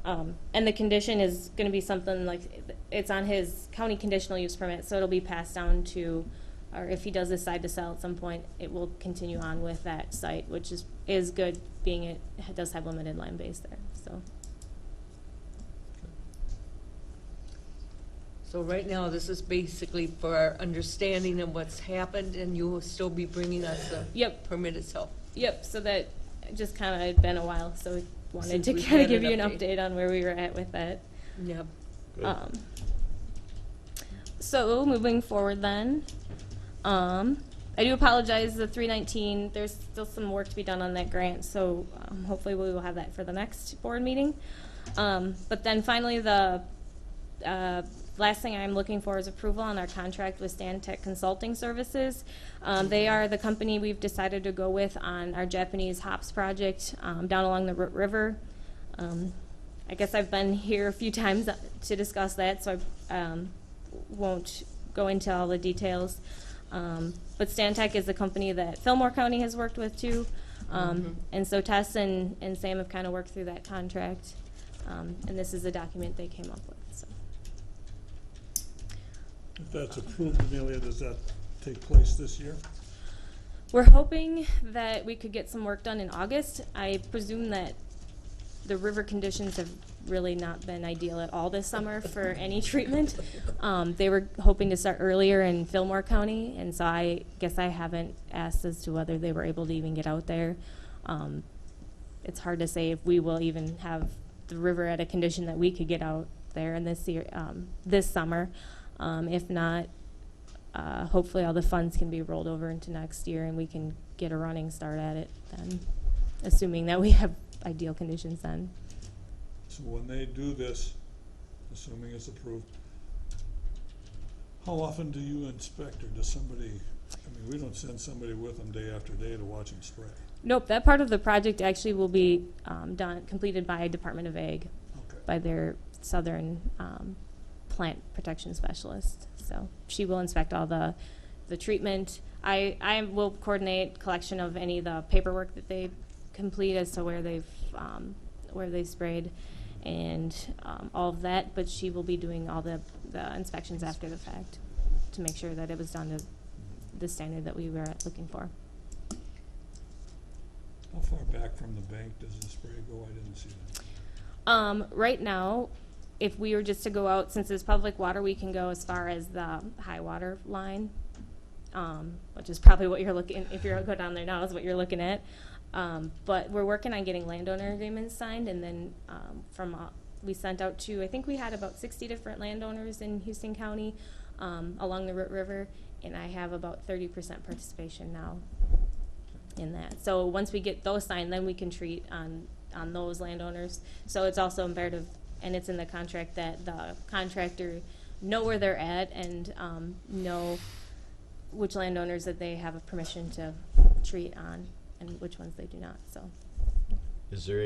And the condition is gonna be something like, it's on his county conditional use permit, so it'll be passed down to, or if he does decide to sell at some point, it will continue on with that site, which is good, being it does have limited land base there, so. So right now, this is basically for our understanding of what's happened, and you will still be bringing us the Yep, permit itself. yep, so that just kinda had been a while, so we wanted Since to we've kinda had give an you an update. update on where we were at with that. Yep. Good. So moving forward then, I do apologize, the 319, there's still some work to be done on that grant, so hopefully we will have that for the next board meeting. But then finally, the last thing I'm looking for is approval on our contract with Stantec Consulting Services. They are the company we've decided to go with on our Japanese hops project down along the Root River. I guess I've been here a few times to discuss that, so I won't go into all the details. But Stantec is the company that Fillmore County has worked with too. And so Tess and Sam have kind of worked through that contract. And this is the document they came up with. So. If that's approved, Amelia, does that take place this year? We're hoping that we could get some work done in August. I presume that the river conditions have really not been ideal at all this summer for any treatment. They were hoping to start earlier in Fillmore County, and so I guess I haven't asked as to whether they were able to even get out there. It's hard to say if we will even have the river at a condition that we could get out there in this year, this summer. If not, hopefully all the funds can be rolled over into next year and we can get a running start at it then, assuming that we have ideal conditions then. So when they do this, assuming it's approved, how often do you inspect, or does somebody, I mean, we don't send somebody with them day after day to watch them spray. Nope, that part of the project actually will be completed by Department of Ag, Okay. by their southern plant protection specialist. So she will inspect all the treatment. I will coordinate collection of any of the paperwork that they complete as to where they've sprayed and all of that, but she will be doing all the inspections after the fact to make sure that it was done to the standard that we were looking for. How far back from the bank does the spray go? I didn't see that. Right now, if we were just to go out, since it's public water, we can go as far as the high water line, which is probably what you're looking, if you go down there now, is what you're looking at. But we're working on getting landowner agreements signed, and then we sent out to, I think we had about 60 different landowners in Houston County along the Root River, and I have about 30% participation now in that. So once we get those signed, then we can treat on those landowners. So it's also imperative, and it's in the contract, that the contractor know where they're at and know which landowners that they have a permission to treat on and which ones they do not. So Is there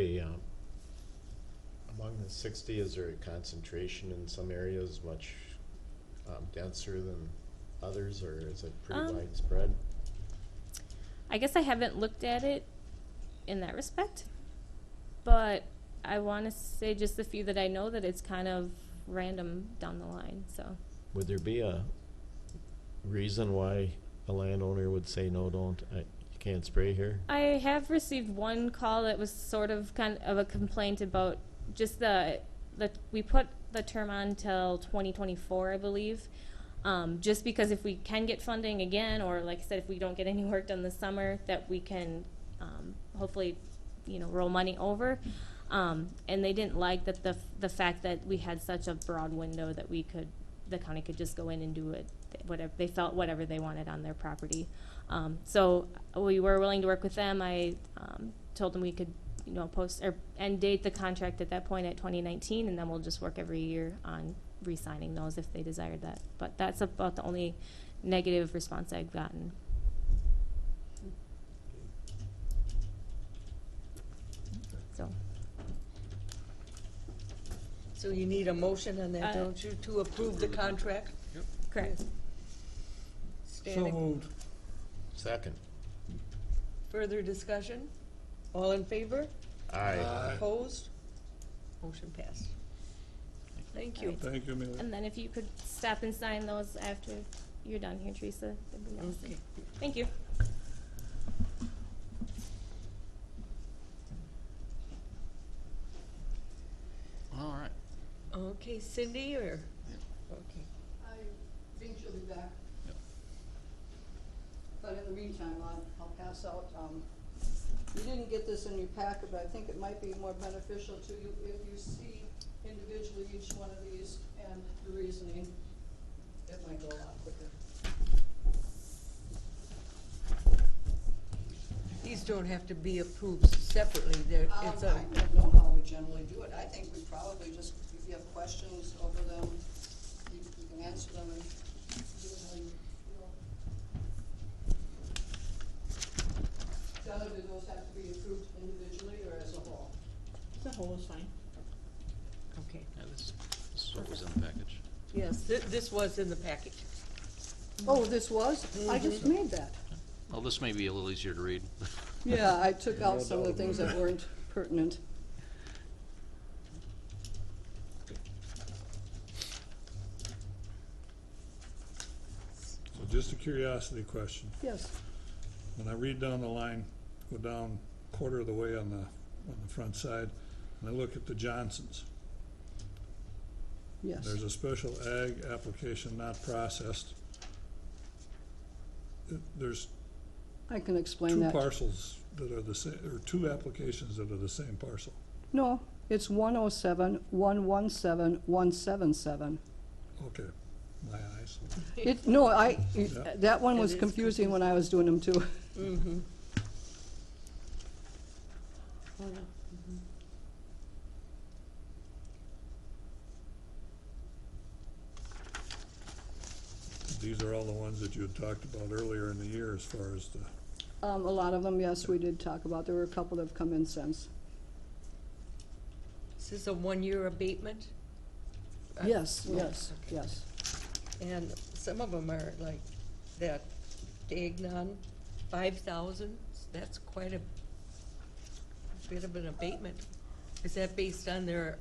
among the 60, is there a concentration in some areas much denser than others, or is it pretty widespread? I guess I haven't looked at it in that respect, but I want to say just the few that I know that it's kind of random down the line. So Would there be a reason why a landowner would say, no, don't, you can't spray here? I have received one call that was sort of kind of a complaint about just we put the term on till 2024, I believe. Just because if we can get funding again, or like I said, if we don't get any work done this summer, that we can hopefully, roll money over. And they didn't like that the fact that we had such a broad window that the county could just go in and do it, whatever they wanted on their property. So we were willing to work with them. I told them we could, post or end date the contract at that point at 2019, and then we'll just work every year on re-signing those if they desired that. But that's about the only negative response I've gotten. So you need a motion on that, Uh, don't you, to approve the contract? Correct. So Standing. moved. Second. Further discussion? All in favor? Aye. Opposed? Motion passed. Thank you. Thank you, Amelia. And then if you could stop and sign those after you're done here, Teresa, that'd be awesome. Okay. Thank you. All right. Okay, Cindy, or? Okay. I think she'll be back. Yep. But in the meantime, I'll pass out, you didn't get this in your packet, but I think it might be more beneficial to you if you see individually each one of these and the reasoning. It might go a lot quicker. These don't have to be approved separately, they're, it's I a, don't know how we generally do it. I think we probably just, if you have questions over them, you can answer them and do it how you feel. Donna, do those have to be approved individually or as a whole? The whole is fine. okay. Yeah, this is what was in the package. Yes, this was in the package. Oh, this was? I just made that. Well, this may be a little easier to read. Yeah, I took out some of the things that weren't pertinent. So just a curiosity question. Yes. When I read down the line, go down quarter of the way on the front side, and I look at the Johnsons. Yes. There's a special ag application not processed. There's I can explain two that. parcels that are the same, or two applications that are the same parcel. No, it's 107, 117, 177. Okay, my eyes. No, Yeah. that one It was is confusing when I was doing them too. Mm-hmm. These are all the ones that you had talked about earlier in the year as far as the, A lot of them, yes, we did talk about. There were a couple that have come in since. Is this a one-year abatement? Yes, Yeah, yes, okay. yes. And some of them are like that Dagnon, 5,000, that's quite a bit of an abatement. Is that based on their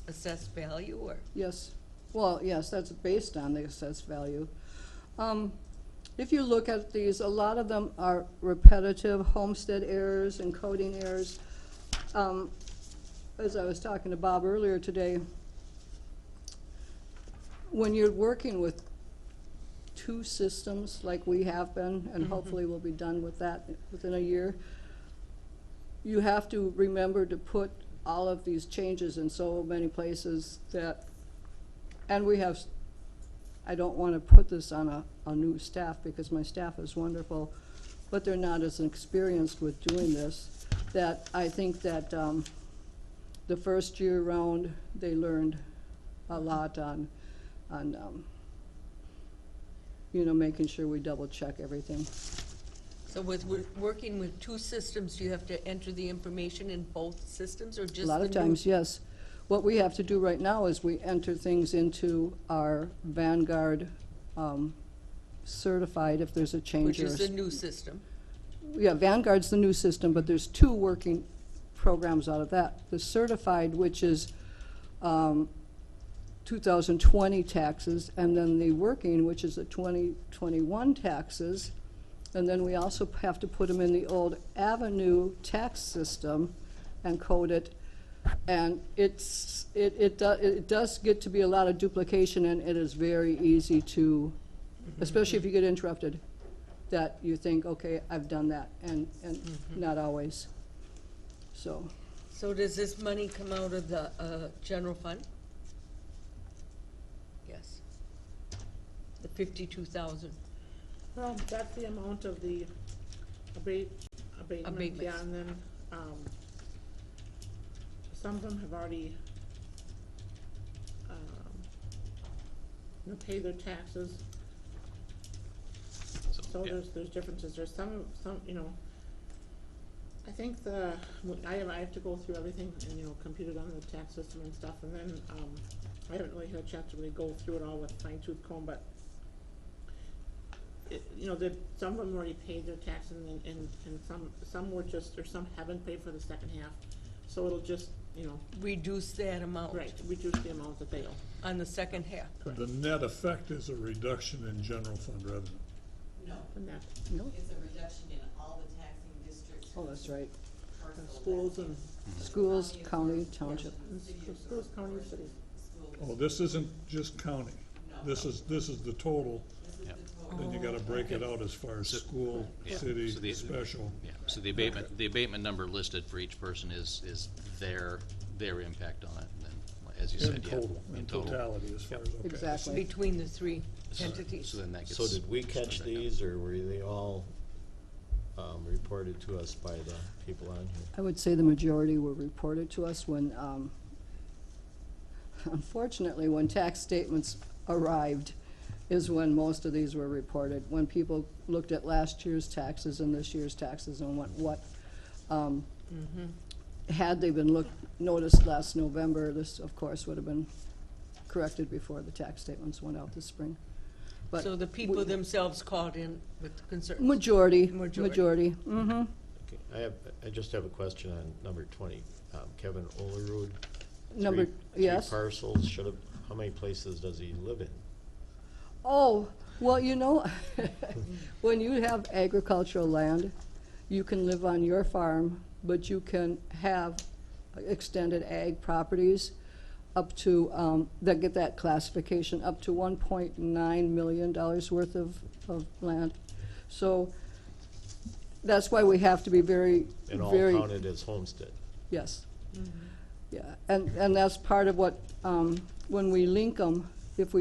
assessed value, or? Yes. Well, yes, that's based on the assessed value. If you look at these, a lot of them are repetitive homestead errors and coding errors. As I was talking to Bob earlier today, when you're working with two systems like we have been, and hopefully we'll be done with that within a year, you have to remember to put all of these changes in so many places that, and we have, I don't want to put this on a new staff because my staff is wonderful, but they're not as experienced with doing this, that I think that the first year round, they learned a lot on you know, making sure we double check everything. So with working with two systems, do you have to enter the information in both systems, or just A lot of the new- times, yes. What we have to do right now is we enter things into our Vanguard certified if there's a change. Which or is the new system. Yeah, Vanguard's the new system, but there's two working programs out of that. The certified, which is 2020 taxes, and then the working, which is the 2021 taxes. And then we also have to put them in the old Avenue tax system and code it. And it does get to be a lot of duplication, and it is very easy to, especially if you get interrupted, that you think, okay, I've done that, and not always. So, So does this money come out of the general fund? Yes. The 52,000. Well, that's the amount of the abatement, Abatements. yeah, and then, some of them have already, paid their taxes, so yeah. there's differences, there's some, you know, I think I have to go through everything and, you know, compute it on the tax system and stuff, and then, I haven't really had a chance to really go through it all with fine tooth comb, but you know, that some of them already paid their taxes and some were just, or some haven't paid for the second half. So it'll just, you know, Reduce that amount. right, reduce the amount that they owe. On the second half. The net effect is a reduction in general fund revenue. No, And that, No? it's a reduction in all the taxing districts. Oh, that's right. parcel schools and, Schools, county, township. schools, counties, cities. Oh, this isn't just county. This is the total. Then you gotta break it out as far as school, Yeah. city, So the- special. Yeah, so the abatement number listed for each person is their impact on it, and then, as you said, In yeah. total, in totality as far as, okay. Exactly. Between the three So- entities. So then that gets. So did we catch split back up. these, or were they all reported to us by the people on here? I would say the majority were reported to us when, unfortunately, when tax statements arrived is when most of these were reported. When people looked at last year's taxes and this year's taxes and what, had they been noticed last November, this, of course, would have been corrected before the tax statements went out this spring. But So the people themselves called in with concerns. Majority, Majority. mm-hmm. Okay, I just have a question on number 20. Kevin Olerud. Number, yes? 3 parcels, how many places does he live in? Oh, well, you know, when you have agricultural land, you can live on your farm, but you can have extended ag properties up to, that get that classification, up to $1.9 million worth of land. So that's why we have to be very, And all very. counted as homestead? Yes. Yeah, and that's part of what, when we link them, if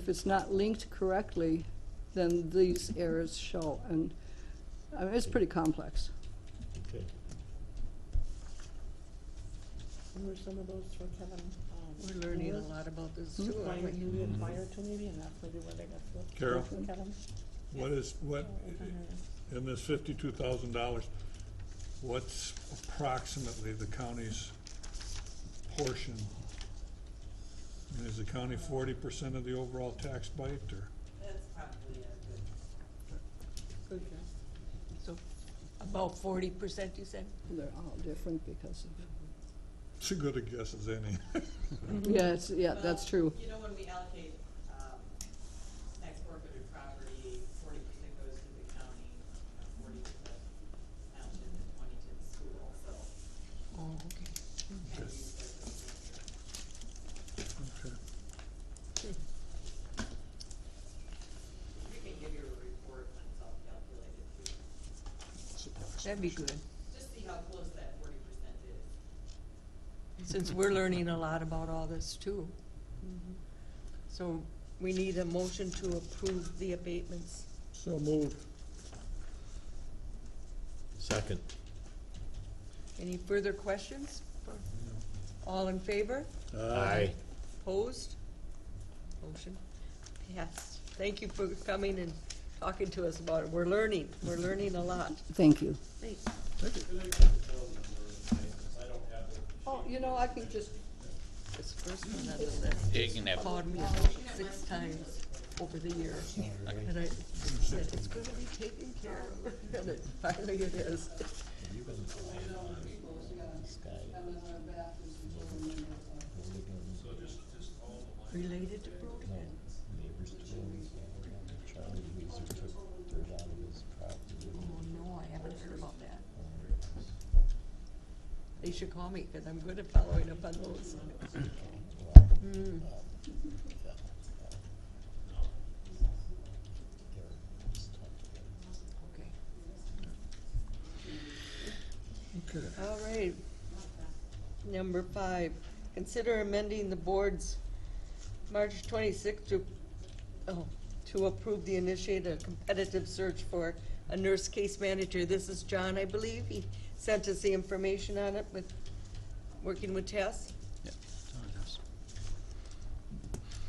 it's not linked correctly, then these errors show, and, I mean, it's pretty complex. Okay. What were some of those for Kevin? We're learning a lot about this too, Why aren't we? you did prior to maybe, and that's maybe where they got the. Carol? Kevin? What, in this $52,000, what's approximately the county's portion? I mean, is the county 40% of the overall tax bite, or? That's probably a good. Good job. So about 40%, you said? They're all different because of, It's as good a guess as any. yeah, that's Well, true. You know, when we allocate, tax forfeited property, 40% goes to the county, 40 to the township, and 20 to the school, so. Oh, okay. kind of use that as a measure. Okay. We can give you a report when it's all calculated too. That'd be good, Just see how close that 40% is. since we're learning a lot about all this too. So we need a motion to approve the abatements. So moved. Second. Any further questions? All in favor? Aye. Opposed? Motion passed. Thank you for coming and talking to us about it. We're learning a lot. Thank you. Thanks. Oh, you know, I can just, This first one on the list Yeah, you can have- called me about 6 times over the years. And I said, it's gonna be taken care of. And it finally it is. Related to Brody? Oh, no, I haven't heard about that. They should call me, because I'm good at following up on those. Hmm. Okay. Okay. All right. Number 5, consider amending the board's March 26th to approve the initiate a competitive search for a nurse case manager. This is John, I believe. He sent us the information on it with, working with Tess. Yeah, it does.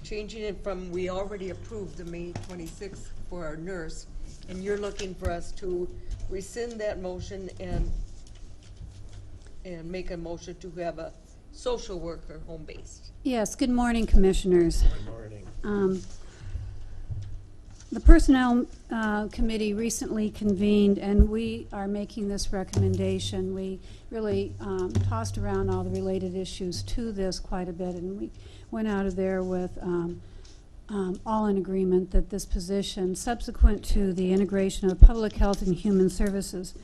Changing it from, we already approved the May 26th for our nurse, and you're looking for us to rescind that motion and make a motion to have a social worker home-based. Yes, good morning, Commissioners. Good morning. The Personnel Committee recently convened, and we are making this recommendation. We really tossed around all the related issues to this quite a bit, and we went out of there with all in agreement that this position, subsequent to the integration of Public Health and Human Services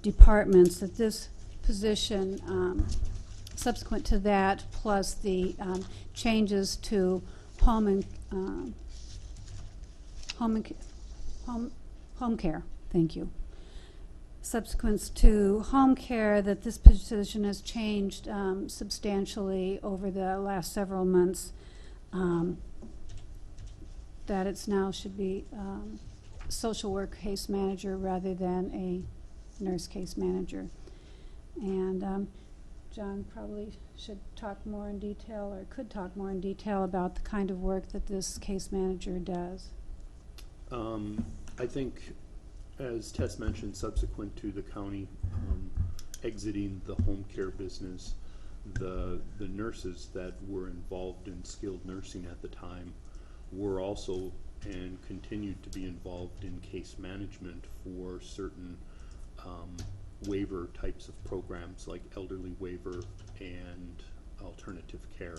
departments, that this position, subsequent to that, plus the changes to home care, thank you. Subsequent to home care, that this position has changed substantially over the last several months, that it's now should be social work case manager rather than a nurse case manager. And John probably should talk more in detail, or could talk more in detail about the kind of work that this case manager does. I think, as Tess mentioned, subsequent to the county exiting the home care business, the nurses that were involved in skilled nursing at the time were also and continued to be involved in case management for certain waiver types of programs like elderly waiver and alternative care.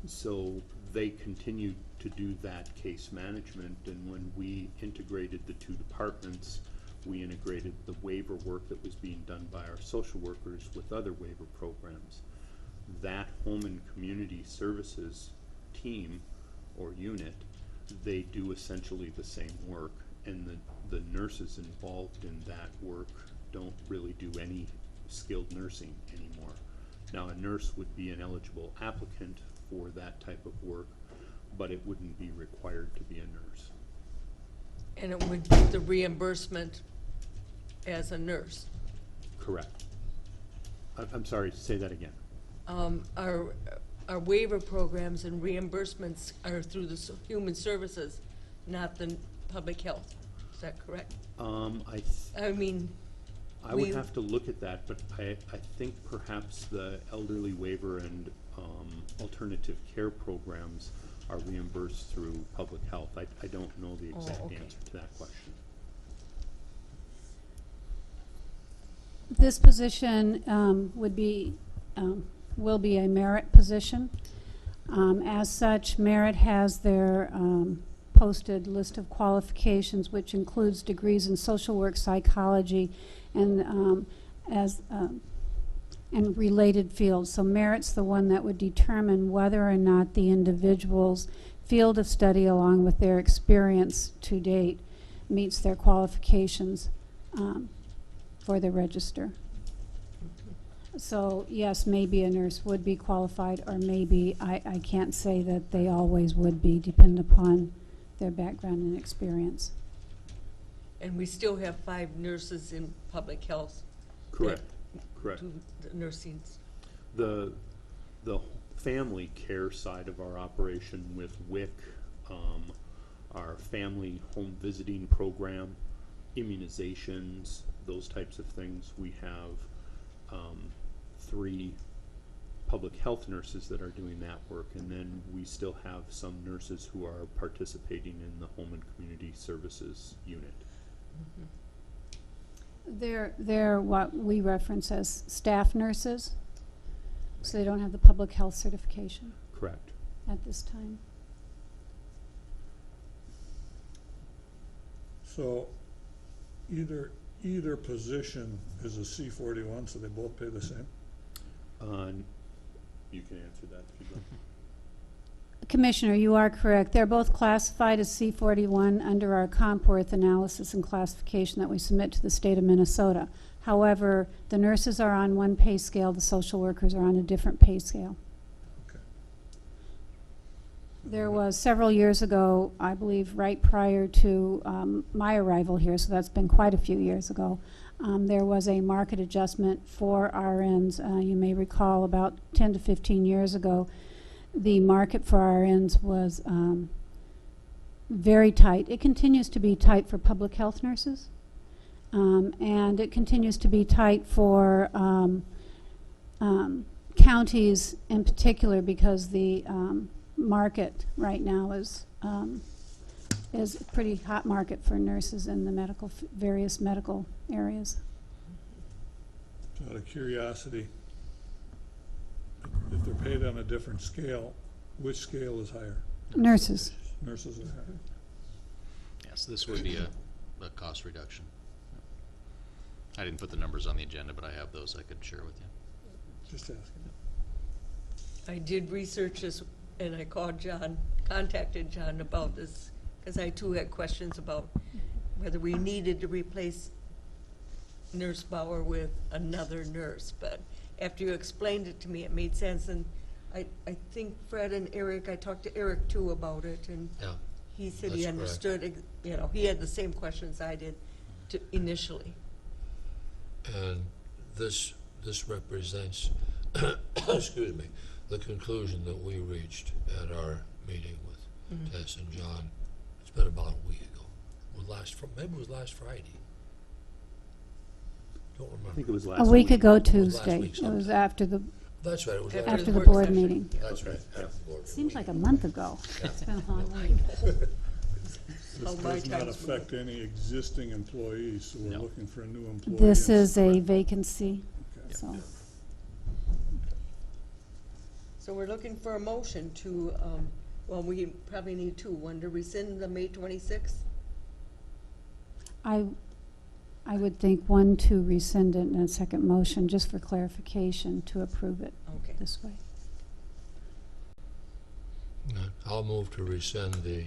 So they continued to do that case management, and when we integrated the two departments, we integrated the waiver work that was being done by our social workers with other waiver programs. That home and community services team or unit, they do essentially the same work, and the nurses involved in that work don't really do any skilled nursing anymore. Now, a nurse would be an eligible applicant for that type of work, but it wouldn't be required to be a nurse. And it would get the reimbursement as a nurse. Correct. I'm sorry, say that again. Our waiver programs and reimbursements are through the human services, not the public health. Is that correct? I mean, I would have to look at that, but I think perhaps the elderly waiver and alternative care programs are reimbursed through public health. I don't know the exact answer to that question. This position will be a merit position. As such, Merit has their posted list of qualifications, which includes degrees in social work, psychology, and and related fields. So Merit's the one that would determine whether or not the individual's field of study, along with their experience to date, meets their qualifications for the register. So yes, maybe a nurse would be qualified, or maybe I can't say that they always would be, depending upon their background and experience. and we still have 5 nurses in public health. Correct. Correct. Do the nursing. The family care side of our operation with WIC, our family home visiting program, immunizations, those types of things, we have 3 public health nurses that are doing that work, and then we still have some nurses who are participating in the home and community services unit. They're what we reference as staff nurses, so they don't have the public health certification. Correct. At this time. So either position is a C41, so they both pay the same? You can answer that if you'd like. Commissioner, you are correct. They're both classified as C41 under our comp-worth analysis and classification that we submit to the state of Minnesota. However, the nurses are on one pay scale, the social workers are on a different pay scale. Okay. There was several years ago, I believe right prior to my arrival here, so that's been quite a few years ago, there was a market adjustment for RNs. You may recall about 10 to 15 years ago, the market for RNs was very tight. It continues to be tight for public health nurses, and it continues to be tight for counties in particular, because the market right now is is a pretty hot market for nurses in the medical, various medical areas. Out of curiosity, if they're paid on a different scale, which scale is higher? Nurses. Nurses are higher. Yes, this would be a cost reduction. I didn't put the numbers on the agenda, but I have those I could share with you. Just asking. I did research this, and I contacted John about this, because I too had questions about whether we needed to replace Nurse Bauer with another nurse, but after you explained it to me, it made sense, and I think Fred and Eric, I talked to Eric too about it, and Yeah, he said that's he correct. understood, you know, he had the same questions I did initially. and this represents, excuse me, the conclusion that we reached at our meeting with Tess and John. It's been about a week ago. Maybe it was last Friday. Don't remember. I think it was A last week week. ago It was last Tuesday. week It was sometime. after the, That's right, it was After after the work board session. meeting. That's right. after the board Seems meeting. like a month ago. It's been a long week. How This my does not time's affect any existing employees, so we're No. looking for a new employee. This and- is a vacancy, Okay. so. So we're looking for a motion to, well, we probably need two, one to rescind the May 26th. I would think one to rescind it and a second motion, just for clarification, to approve it Okay. this way. I'll move to rescind the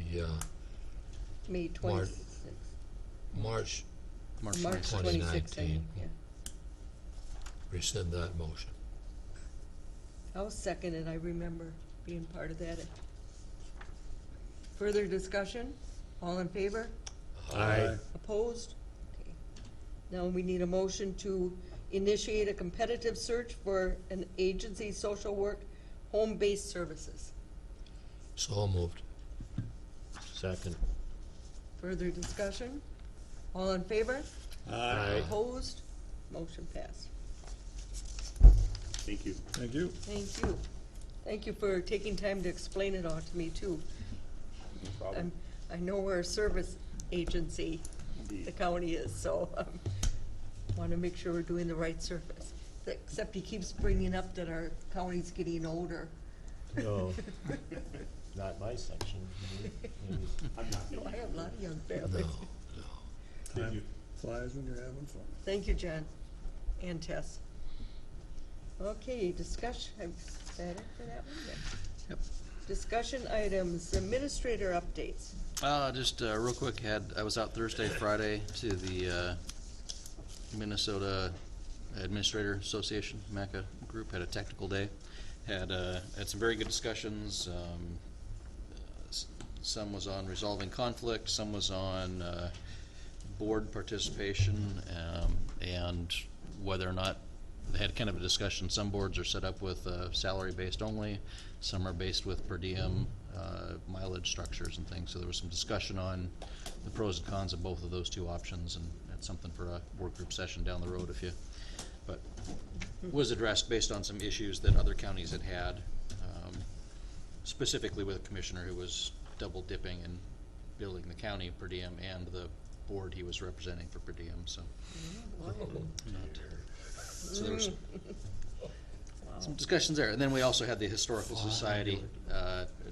May 26th. March March March 26th. 26th, I mean, 2019. yeah. rescind that motion. I'll second it, I remember being part of that. Further discussion? All in favor? Aye. Opposed? Okay. Now we need a motion to initiate a competitive search for an agency social work home-based services. So moved. Second. Further discussion? All in favor? Aye. Opposed? Motion passed. Thank you. Thank you. Thank you. Thank you for taking time to explain it all to me, too. I know we're a service agency, the county is, so want to make sure we're doing the right service. Except he keeps bringing up that our county's getting older. No, not my section. Maybe. No, I have a lot of young families. Time flies when you're having fun. Thank you, John, and Tess. Okay, discussion, is that it for that one? Yeah. Yep. Discussion items, administrator updates. Just real quick, I was out Thursday, Friday to the Minnesota Administrator Association, MACA group, had a technical day. Had some very good discussions. Some was on resolving conflict, some was on board participation, and whether or not they had kind of a discussion. Some boards are set up with salary-based only, some are based with per diem, mileage structures and things. So there was some discussion on the pros and cons of both of those two options, and that's something for a work group session down the road but was addressed based on some issues that other counties had, specifically with a commissioner who was double dipping and billing the county per diem and the board he was representing for per diem, so. So there was some discussions there. And then we also had the Historical Society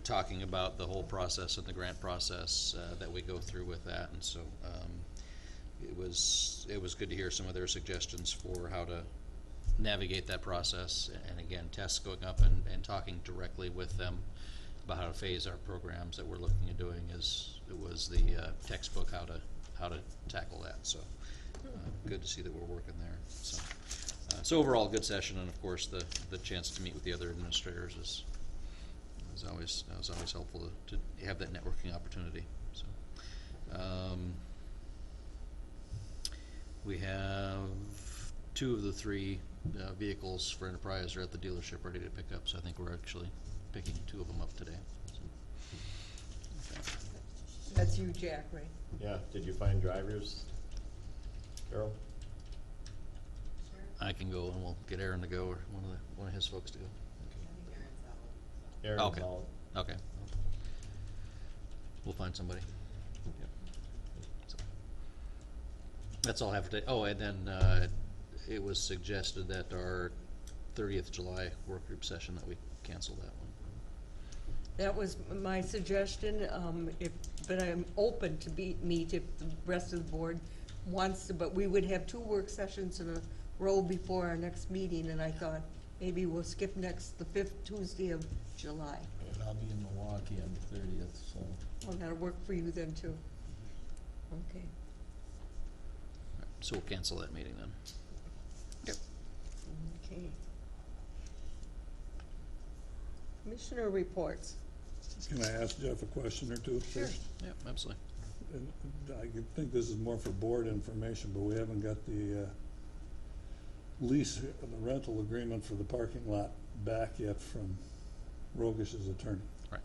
talking about the whole process and the grant process that we go through with that. And so it was good to hear some of their suggestions for how to navigate that process. And again, Tess going up and talking directly with them about how to phase our programs that we're looking at doing it was the textbook how to tackle that. So good to see that we're working there. So overall, good session, and of course the chance to meet with the other administrators is always helpful to have that networking opportunity. So we have 2 of the 3 vehicles for Enterprise are at the dealership ready to pick up. So I think we're actually picking 2 of them up today. So, okay. That's you, Jack, right? Yeah, did you find drivers, Carol? I can go and we'll get Aaron to go, or one of his folks to go. Aaron's Okay. out. Okay. We'll find somebody. Yep. So, that's all I have today. Oh, and then it was suggested that our 30th July work group session, that we cancel that one. That was my suggestion, but I'm open to meet if the rest of the board wants to, but we would have 2 work sessions in a row before our next meeting, and I thought maybe we'll skip the 5th Tuesday of July. And I'll be in Milwaukee on the 30th, so. Well, that'll work for you then, too. Okay. So we'll cancel that meeting then. Yep. Okay. Commissioner reports. Can I ask Jeff a question or two first? Yep, absolutely. And I think this is more for board information, but we haven't got the lease, the rental agreement for the parking lot back yet from Rogish's attorney. Right.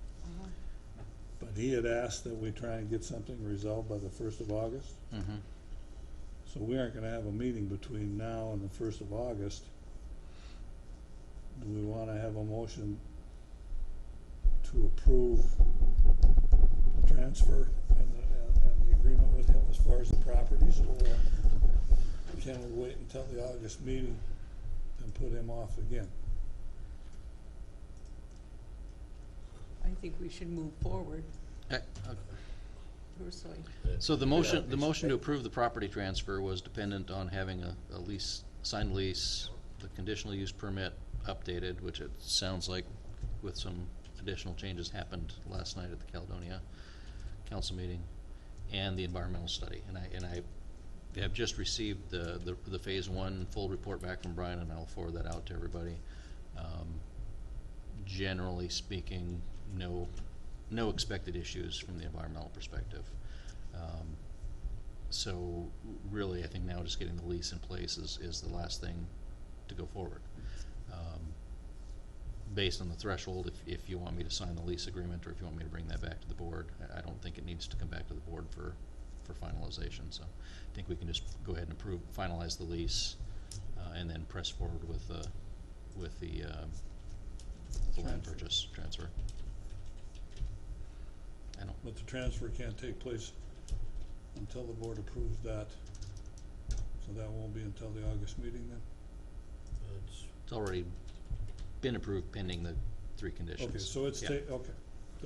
But he had asked that we try and get something resolved by the 1st of August. Mm-hmm. So we aren't gonna have a meeting between now and the 1st of August. Do we wanna have a motion to approve the transfer and the agreement with him as far as the properties, or can we wait until the August meeting and put him off again? I think we should move forward, personally. So the motion to approve the property transfer was dependent on having a lease, signed lease, the conditional use permit updated, which it sounds like with some additional changes happened last night at the Caledonia council meeting, and the environmental study. And I have just received the phase 1 full report back from Brian, and I'll forward that out to everybody. Generally speaking, no expected issues from the environmental perspective. So really, I think now just getting the lease in place is the last thing to go forward. Based on the threshold, if you want me to sign the lease agreement, or if you want me to bring that back to the board, I don't think it needs to come back to the board for finalization. So I think we can just go ahead and finalize the lease, and then press forward with the land purchase transfer. But the transfer can't take place until the board approves that, so that won't be until the August meeting then? It's already been approved pending the 3 conditions. Okay, so it's, Yeah. okay.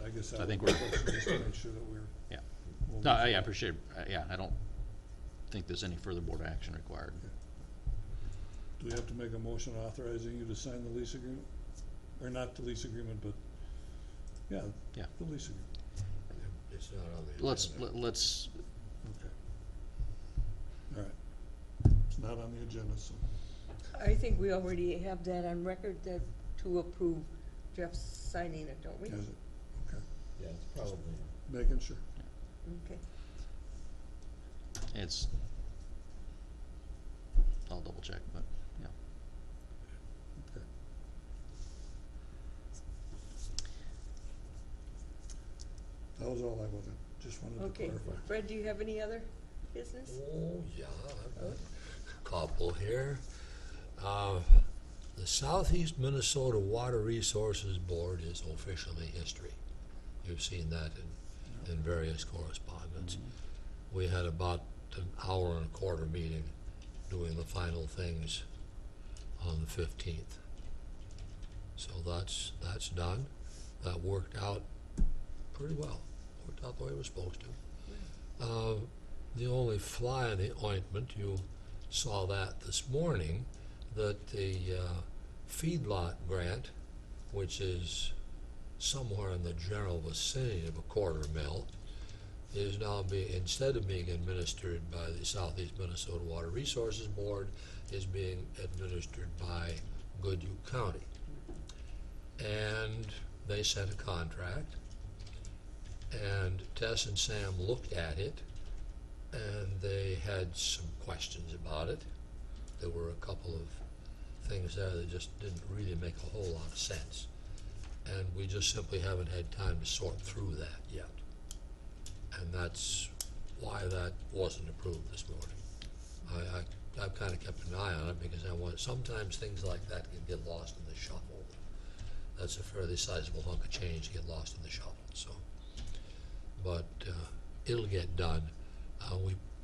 I guess I that think was we're- my question, just to make sure that we're. Yeah. we'll No, be- I appreciate, yeah, I don't think there's any further board action required. Do we have to make a motion authorizing you to sign the lease agreement? Or not the lease agreement, but, yeah, Yeah. the lease agreement. It's not on the Let's, agenda. let's, Okay. All right. It's not on the agenda, so. I think we already have that on record to approve Jeff's signing it, don't we? Is it? Okay. Yeah, it's probably. Making sure. Okay. it's, I'll double check, but, yeah. Okay. That was all I wanted, just wanted to Okay. clarify. Fred, do you have any other business? Oh, yeah, I've got a couple here. The Southeast Minnesota Water Resources Board is officially history. You've seen that in various correspondence. We had about an hour and a quarter meeting doing the final things on the 15th. So that's done. That worked out pretty well. Worked out the way it was supposed to. The only fly in the ointment, you saw that this morning, that the feedlot grant, which is somewhere in the general vicinity of $250,000, is now instead of being administered by the Southeast Minnesota Water Resources Board, is being administered by Goodhue County. And they sent a contract, and Tess and Sam looked at it, and they had some questions about it. There were a couple of things there that just didn't really make a whole lot of sense. And we just simply haven't had time to sort through that yet. And that's why that wasn't approved this morning. I've kind of kept an eye on it because sometimes things like that can get lost in the shuffle. That's a fairly sizable hunk of change to get lost in the shuffle. So, but it'll get done.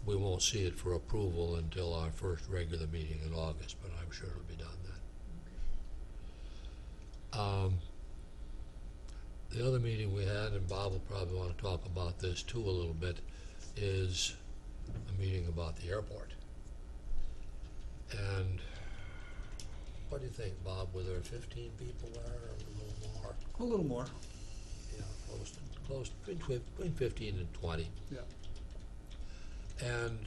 We won't see it for approval until our first regular meeting in August, but I'm sure it'll be done then. The other meeting we had, and Bob will probably want to talk about this too a little bit, is a meeting about the airport. And what do you think, Bob? Were there 15 people there or a little more? A little more. Yeah, close, between 15 and 20. Yeah. And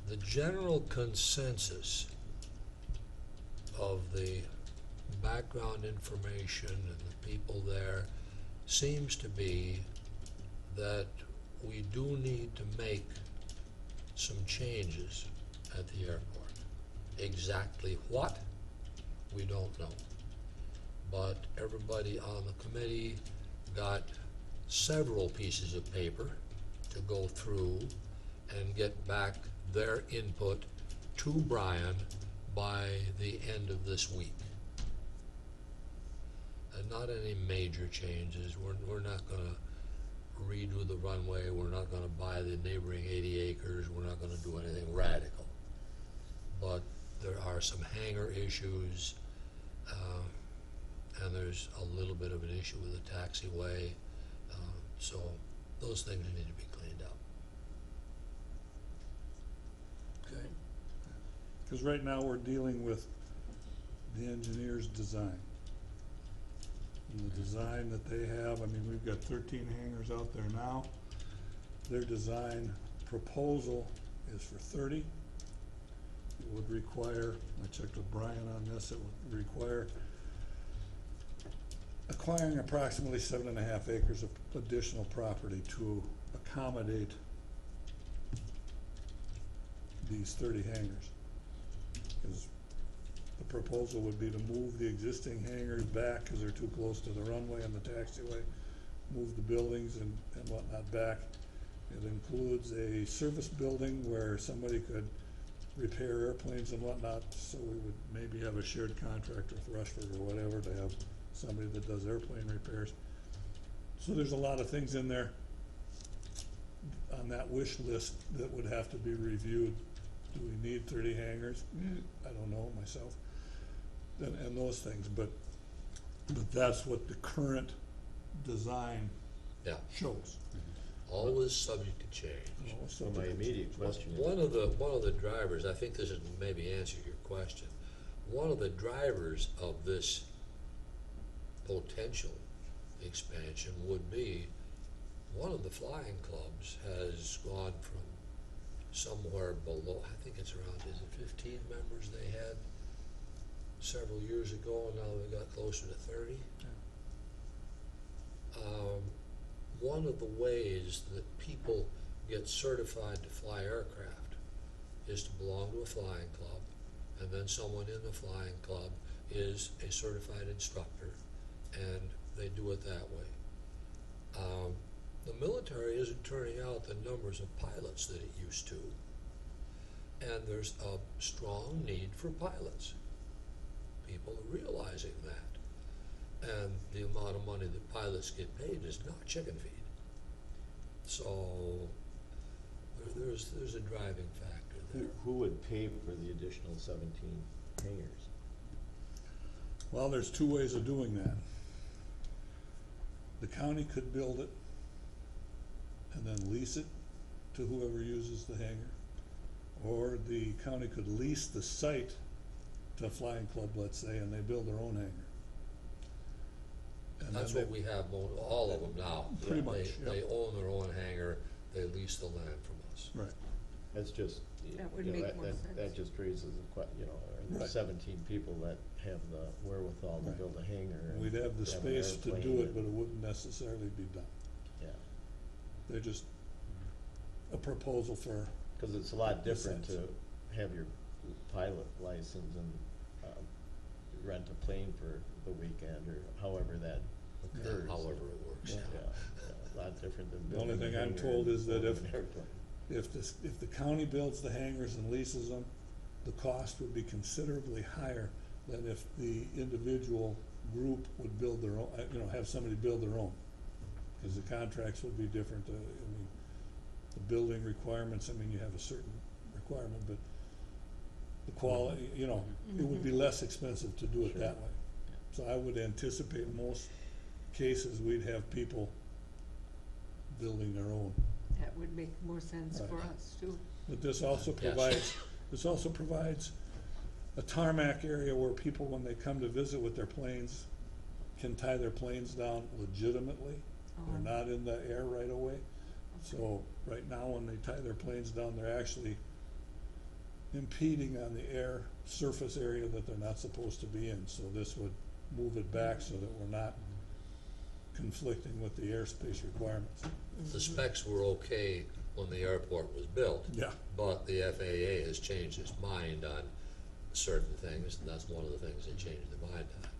the general consensus of the background information and the people there seems to be that we do need to make some changes at the airport. Exactly what, we don't know. But everybody on the committee got several pieces of paper to go through and get back their input to Brian by the end of this week. And not any major changes. We're not going to redo the runway. We're not going to buy the neighboring 80 acres. We're not going to do anything radical. But there are some hangar issues, and there's a little bit of an issue with the taxiway. So those things need to be cleaned up. Okay. Because right now we're dealing with the engineer's design. And the design that they have, I mean, we've got 13 hangars out there now. Their design proposal is for 30. It would require, I checked with Brian on this, it would require acquiring approximately 7.5 acres of additional property to accommodate these 30 hangars. Because the proposal would be to move the existing hangars back because they're too close to the runway and the taxiway, move the buildings and whatnot back. It includes a service building where somebody could repair airplanes and whatnot, so we would maybe have a shared contract with Rushford or whatever to have somebody that does airplane repairs. So there's a lot of things in there on that wish list that would have to be reviewed. Do we need 30 hangars? I don't know myself. And those things, but that's what the current design shows. Always subject to change. So my immediate question is, One of the drivers, I think this is maybe answer your question. One of the drivers of this potential expansion would be one of the flying clubs has gone from somewhere below, I think it's around, is it 15 members they had several years ago, and now they've got closer to 30. One of the ways that people get certified to fly aircraft is to belong to a flying club, and then someone in the flying club is a certified instructor, and they do it that way. The military isn't turning out the numbers of pilots that it used to, and there's a strong need for pilots. People are realizing that, and the amount of money that pilots get paid is not chicken feed. So there's a driving factor there. who would pay for the additional 17 hangars? Well, there's two ways of doing that. The county could build it and then lease it to whoever uses the hangar. Or the county could lease the site to a flying club, let's say, and they build their own hangar. And That's then what we have all of them now. Pretty much, They own their own hangar, they lease the land from us. Right. That's just, That would you know, make more sense. that just raises the you know, are there Right. 17 people that have the wherewithal to Right. build a hangar? and We'd have the an space to airplane do it, and- but it wouldn't necessarily be done. Yeah, They're just a proposal for, because it's a lot different Makes to have your pilot license and rent a plane for the weekend or however that occurs. However it works. Yeah, a lot different than the only building a thing I'm hangar told and is that building an airplane. if the county builds the hangars and leases them, the cost would be considerably higher than if the individual group would build their own, have somebody build their own. because the contracts would be different, I mean, the building requirements, I mean, you have a certain requirement, but the quality, you know, it would be less expensive to do it that way. So I would anticipate in most cases, we'd have people building their own. That would make more sense for Right. us too. But this also Yes. provides a tarmac area where people, when they come to visit with their planes, can tie their planes down legitimately. They're not in the air right away. So right now, when they tie their planes down, they're actually impeding on the air surface area that they're not supposed to be in. So this would move it back so that we're not conflicting with the airspace requirements. The specs were okay when the airport was built. Yeah. But the FAA has changed its mind on certain things, and that's one of the things they changed their mind on.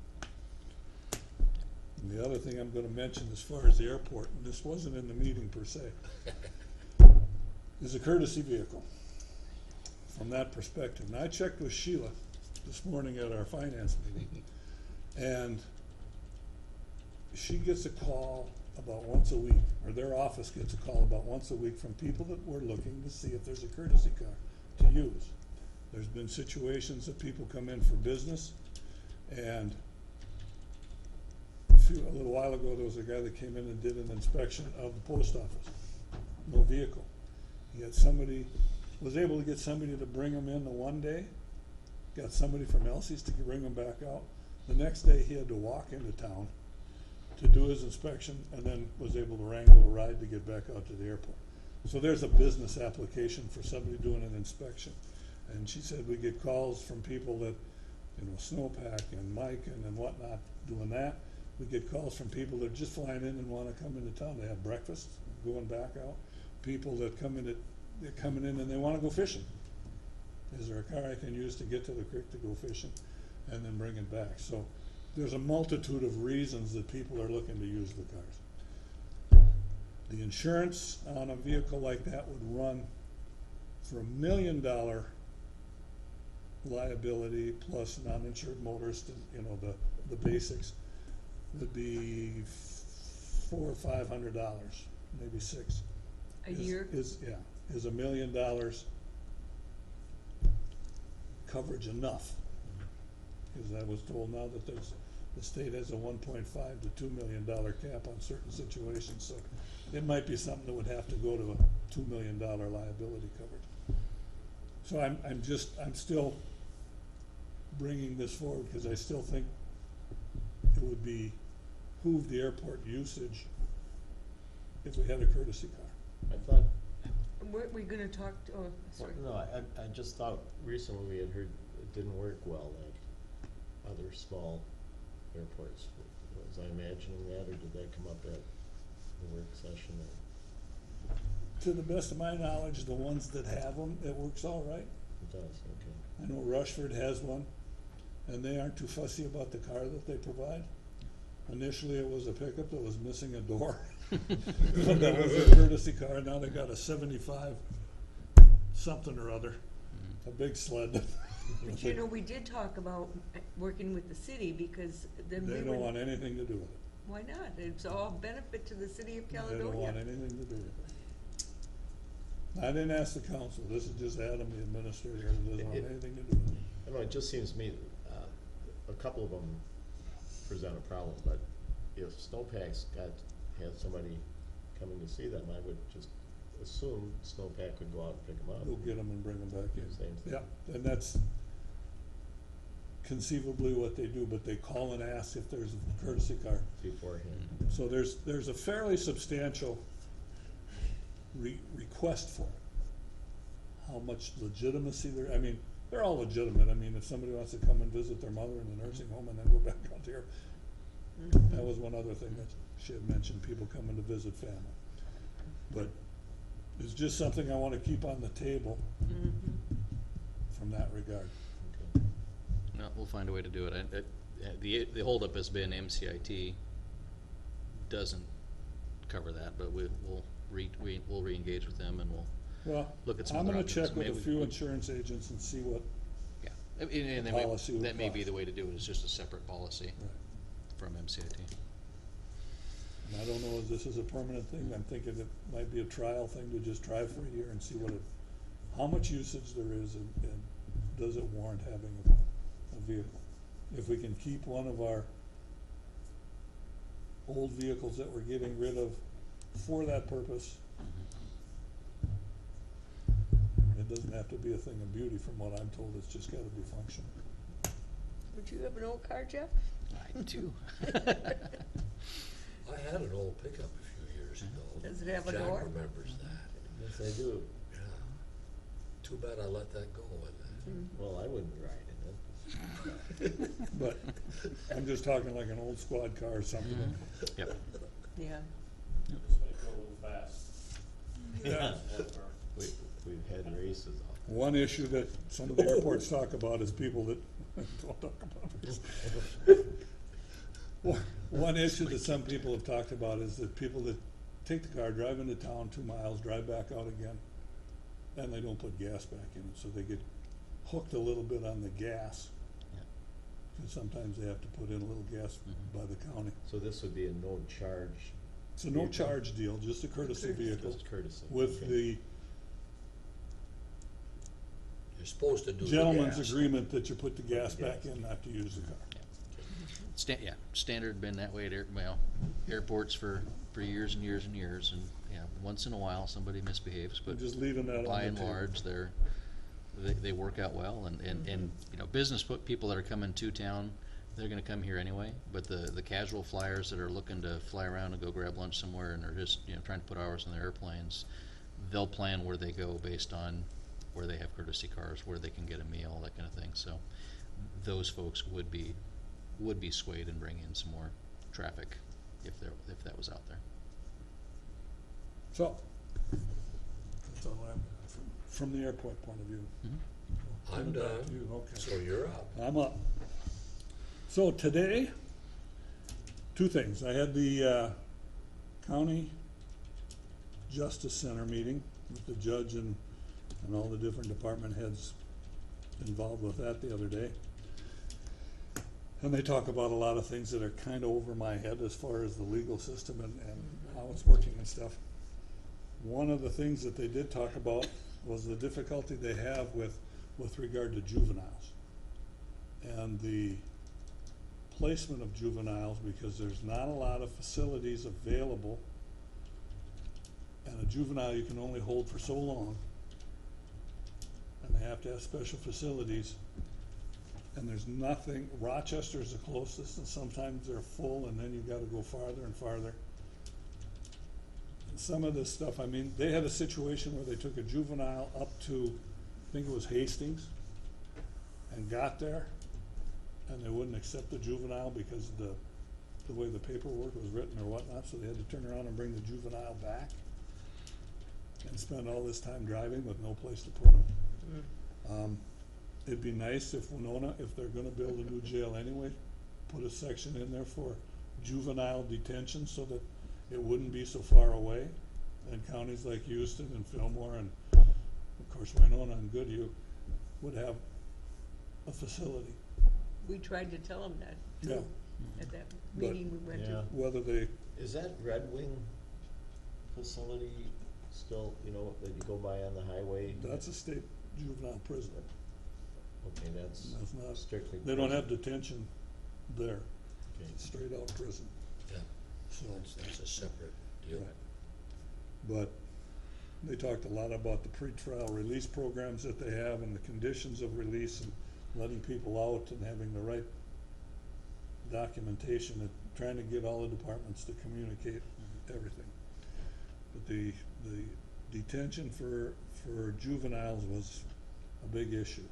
And the other thing I'm gonna mention as far as the airport, and this wasn't in the meeting per se, is a courtesy vehicle from that perspective. And I checked with Sheila this morning at our finance meeting, and she gets a call about once a week, or their office gets a call about once a week from people that were looking to see if there's a courtesy car to use. There's been situations that people come in for business, and a little while ago, there was a guy that came in and did an inspection of the post office. No vehicle. He had somebody, was able to get somebody to bring him in the one day, got somebody from Elsie's to bring him back out. The next day, he had to walk into town to do his inspection, and then was able to wrangle a ride to get back out to the airport. So there's a business application for somebody doing an inspection. And she said we get calls from people that, you know, Snowpack and Mike and whatnot doing that. We get calls from people that are just flying in and wanna come into town to have breakfast, going back out. People that they're coming in and they wanna go fishing. Is there a car I can use to get to the creek to go fishing and then bring it back? So there's a multitude of reasons that people are looking to use the cars. The insurance on a vehicle like that would run for $1 million liability plus non-insured motorist, and, you know, the basics would be $400 or $500, maybe $600. A year? Is $1 million coverage enough? Because I was told now that the state has a $1.5 to $2 million cap on certain situations, so it might be something that would have to go to a $2 million liability coverage. So I'm still bringing this forward because I still think it would behoove the airport usage if we had a courtesy car. I thought, Weren't we gonna talk to, oh, sorry. no, I just thought recently we had heard it didn't work well at other small airports. Was I imagining that, or did that come up at the work session? Or? To the best of my knowledge, the ones that have them, it works all right. It does, okay. I know Rushford has one, and they aren't too fussy about the car that they provide. Initially, it was a pickup that was missing a door. That was a courtesy car, now they got a 75 something or other, a big sled. But you know, we did talk about working with the city because then we They would. don't want anything to do with it. Why not? It's all benefit to the city of They Caledonia. don't want anything to do with it. I didn't ask the council, this is just Adam, the administrator, who doesn't want anything to do with it. I don't know, it just seems to me, a couple of them present a problem, but if Snowpack's had somebody coming to see them, I would just assume Snowpack would go out and pick them up. Go get them and bring them back in. Same thing. Yeah, and that's conceivably what they do, but they call and ask if there's a courtesy car. Beforehand. So there's a fairly substantial request for it. How much legitimacy there, I mean, they're all legitimate. I mean, if somebody wants to come and visit their mother in the nursing home and then go back out there, that was one other thing that she had mentioned, people coming to visit family. But it's just something I want to keep on the table from that regard. Okay. No, we'll find a way to do it. The holdup has been MCIT doesn't cover that, but we'll re-engage with them and we'll Well, look at some I'm other gonna options. check with a Maybe few we- insurance agents and see what, And then policy would that may be cost. the way to do it, is just a separate policy Right. from MCIT. and I don't know if this is a permanent thing, I'm thinking it might be a trial thing to just try for a year and see how much usage there is and does it warrant having a vehicle. If we can keep one of our old vehicles that we're getting rid of for that purpose, it doesn't have to be a thing of beauty from what I'm told, it's just gotta be functional. Would you have an old car, Jeff? I do. I had an old pickup a few years ago. Does it have a door? Jack remembers that. Yes, I do. Yeah. Too bad I let that go with it. Well, I wouldn't ride in it. But I'm just talking like an old squad car or something. Yep. Yeah. Just might go a little fast. Yeah. We've had races out One issue that some of the airports talk about is people that, don't talk about this. One issue that some people have talked about is that people that take the car, drive into town 2 miles, drive back out again, and they don't put gas back in it, so they get hooked a little bit on the gas. Because sometimes they have to put in a little gas by the county. So this would be a no charge. It's a no charge deal, just a courtesy vehicle Just courtesy. with the You're supposed to do the gentleman's gas. agreement that you put the gas back in, not to use the car. Standard been that way at airports for years and years and years, and once in a while somebody misbehaves, but Just leaving that on by the and table. large they work out well, and business people that are coming to town, they're going to come here anyway. But the casual flyers that are looking to fly around and go grab lunch somewhere, and are just trying to put hours on their airplanes, they'll plan where they go based on where they have courtesy cars, where they can get a meal, that kind of thing. So those folks would be swayed and bring in some more traffic if that was out there. So, that's all I'm, from the airport point of view. I'm Turn it back done. to you. Okay. So you're up. I'm up. So today, 2 things. I had the County Justice Center meeting with the judge and all the different department heads involved with that the other day. And they talk about a lot of things that are kind of over my head as far as the legal system and how it's working and stuff. One of the things that they did talk about was the difficulty they have with regard to juveniles and the placement of juveniles, because there's not a lot of facilities available, and a juvenile you can only hold for so long, and they have to have special facilities, and there's nothing. Rochester's the closest, and sometimes they're full, and then you got to go farther and farther. And some of this stuff, I mean, they had a situation where they took a juvenile up to, I think it was Hastings, and got there, and they wouldn't accept the juvenile because the way the paperwork was written or whatnot, so they had to turn around and bring the juvenile back and spend all this time driving with no place to put them. It'd be nice if Winona, if they're gonna build a new jail anyway, put a section in there for juvenile detention so that it wouldn't be so far away. And counties like Houston and Fillmore and of course Winona and Goodhue would have a facility. We tried to tell them that, Yeah. too, at that meeting we went to. Whether they, Is that Red Wing facility still, that you go by on the highway? that's a state juvenile prison. Okay, that's That's not, strictly. they don't have prison. detention there, Okay. it's straight out prison. Yeah, So, that's a separate deal. right. But they talked a lot about the pretrial release programs that they have and the conditions of release and letting people out and having the right documentation and trying to get all the departments to communicate everything. But the detention for juveniles was a big issue.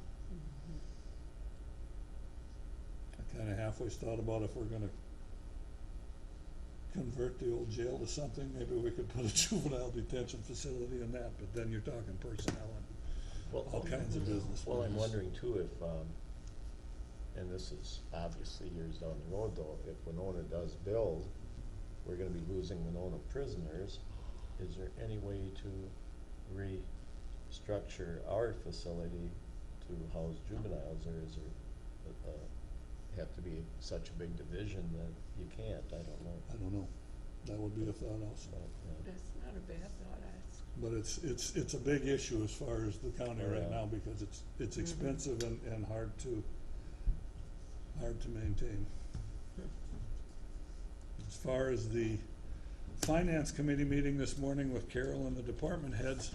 I kinda halfway thought about if we're gonna convert the old jail to something, maybe we could put a juvenile detention facility in that, but then you're talking personnel and all kinds of business. Well, I'm wondering too if, and this is obviously years down the road though, if Winona does build, we're gonna be losing Winona prisoners. Is there any way to restructure our facility to house juveniles, or is there, have to be such a big division that you can't? I don't know. I don't know. That would be a thought also. That's not a bad thought, But it's a big issue as far as the county right Yeah. now, because it's expensive and hard to maintain. As far as the finance committee meeting this morning with Carol and the department heads,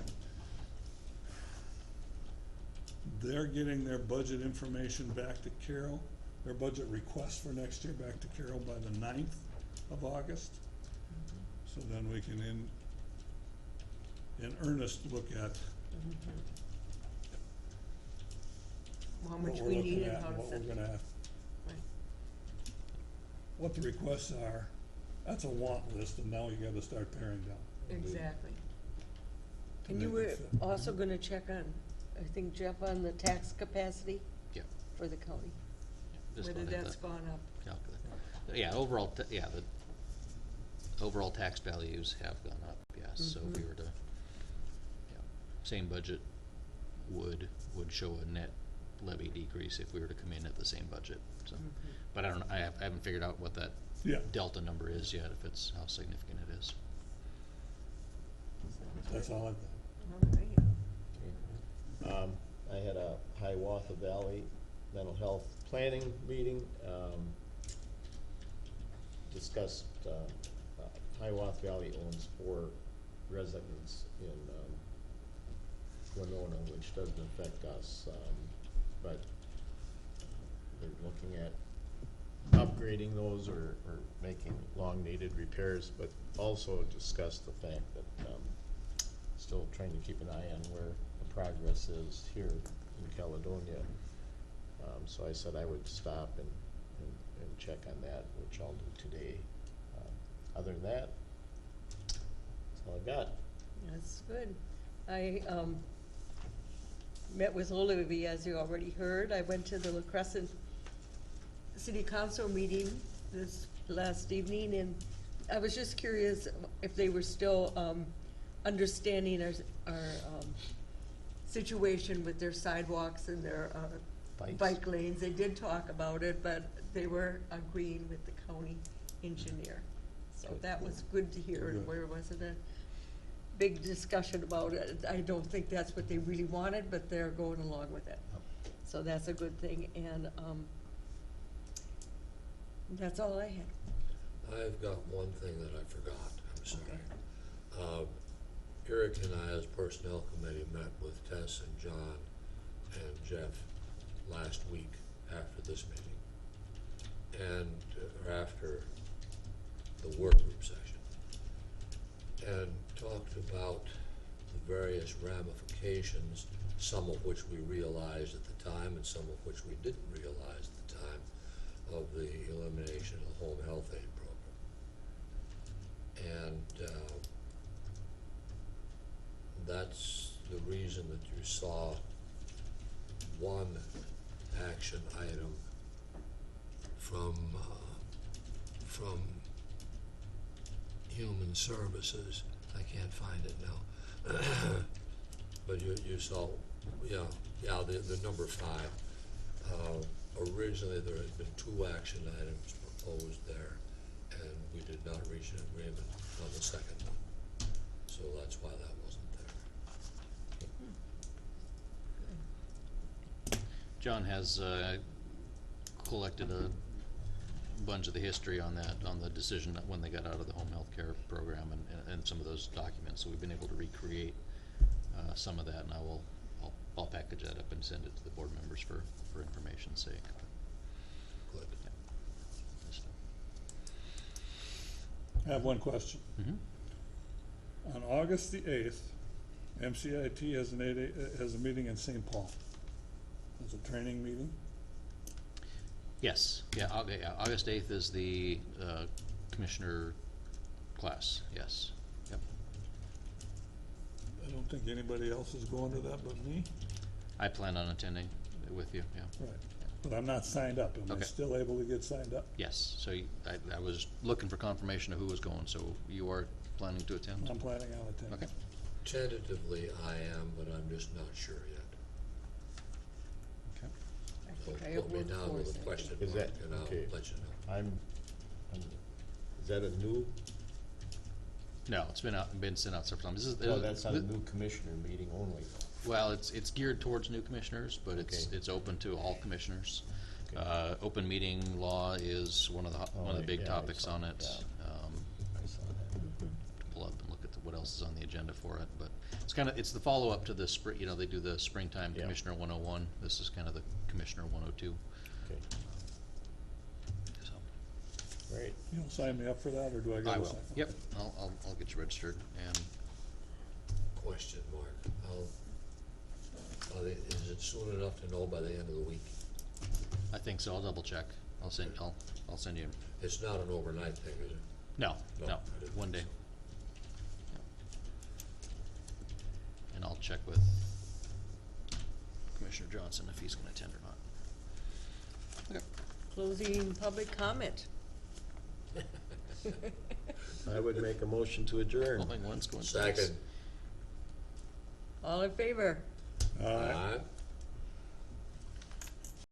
they're getting their budget information back to Carol, their budget request for next year back to Carol by the 9th of August. So then we can in earnest look at how what much we're we need looking and at how and to what we're set. gonna have, Right. what the requests are. That's a want list, and now you gotta start paring down. Exactly. to And you make were it fit. also gonna check on, I think, Jeff, on the tax capacity Yeah. for the county, Just whether about have that's to gone up. calculate. Yeah, overall, the overall tax values have gone up, yes. So if we were to, same budget would show a net levy decrease if we were to come in at the same budget, so. But I don't, I haven't figured out what that Yeah. delta number is yet, if it's, how significant it is. That's all I've got. All right. I had a Hiawatha Valley Mental Health Planning meeting, discussed, Hiawatha Valley owns 4 residents in, Winona, which doesn't affect us, but they're looking at upgrading those or making long-needed repairs, but also discussed the fact that, still trying to keep an eye on where the progress is here in Caledonia. So I said I would stop and check on that, which I'll do today. Other than that, that's all I've got. That's good. I met with Olivia, as you already heard. I went to the La Crescent City Council meeting this last evening, and I was just curious if they were still understanding our situation with their sidewalks and their bike lanes. They did talk about it, but they were agreeing with the county engineer. So that was good to hear, and where wasn't a big discussion about it. I don't think that's what they really wanted, but they're going along with it. So that's a good thing, and that's all I had. I've got one thing that I forgot, I'm sorry. Eric and I, as Personnel Committee, met with Tess and John and Jeff last week after this meeting, and after the work group session, and talked about the various ramifications, some of which we realized at the time and some of which we didn't realize at the time, of the elimination of the home health aid program. And that's the reason that you saw one action item from Human Services. I can't find it now. But you saw, the number 5. Originally, there had been 2 action items proposed there, and we did not reach an agreement on the second one. So that's why that wasn't there. John has collected a bunch of the history on that, on the decision that when they got out of the home health care program and some of those documents. So we've been able to recreate some of that, and I'll package that up and send it to the board members for information's sake. Good. Yeah. I have one question. On August the 8th, MCIT has a meeting in St. Paul. It's a training meeting. Yes, August 8th is the commissioner class, yes. Yep. I don't think anybody else is going to that but me. I plan on attending with you, yeah. Right. But I'm not signed up. Am I Okay. still able to get signed up? Yes, so I was looking for confirmation of who was going, so you are planning to attend? I'm planning on attending. Okay. Tentatively, I am, but I'm just not sure yet. Okay. I So think I have put me one down for with a Saturday. question Is mark, that- and I'll okay. let you know. Is that a new No, it's been sent out several times. This is- No, that's on a new commissioner meeting only, though. Well, it's geared towards new commissioners, but Okay. it's open to all commissioners. Okay. Open meeting law is one of the big yeah, I topics saw on it. I saw that. Pull up and look at what else is on the agenda for it, but it's the follow-up to the spring, they do the springtime Yeah. Commissioner 101. This is kind of the Commissioner 102. Okay, So, great. You don't sign me up for that, or do I get I a will, second? yep, I'll get you registered, and Question, Mark, is it soon enough to know by the end of the week? I think so, I'll double check. I'll send you, It's not an overnight thing, is it? no, No, no, I didn't one think day. And I'll check with Commissioner Johnson if he's gonna attend or not. Okay. Closing public comment. I would make a motion to adjourn. Going once, going twice. Second. All in favor? All right. Aye.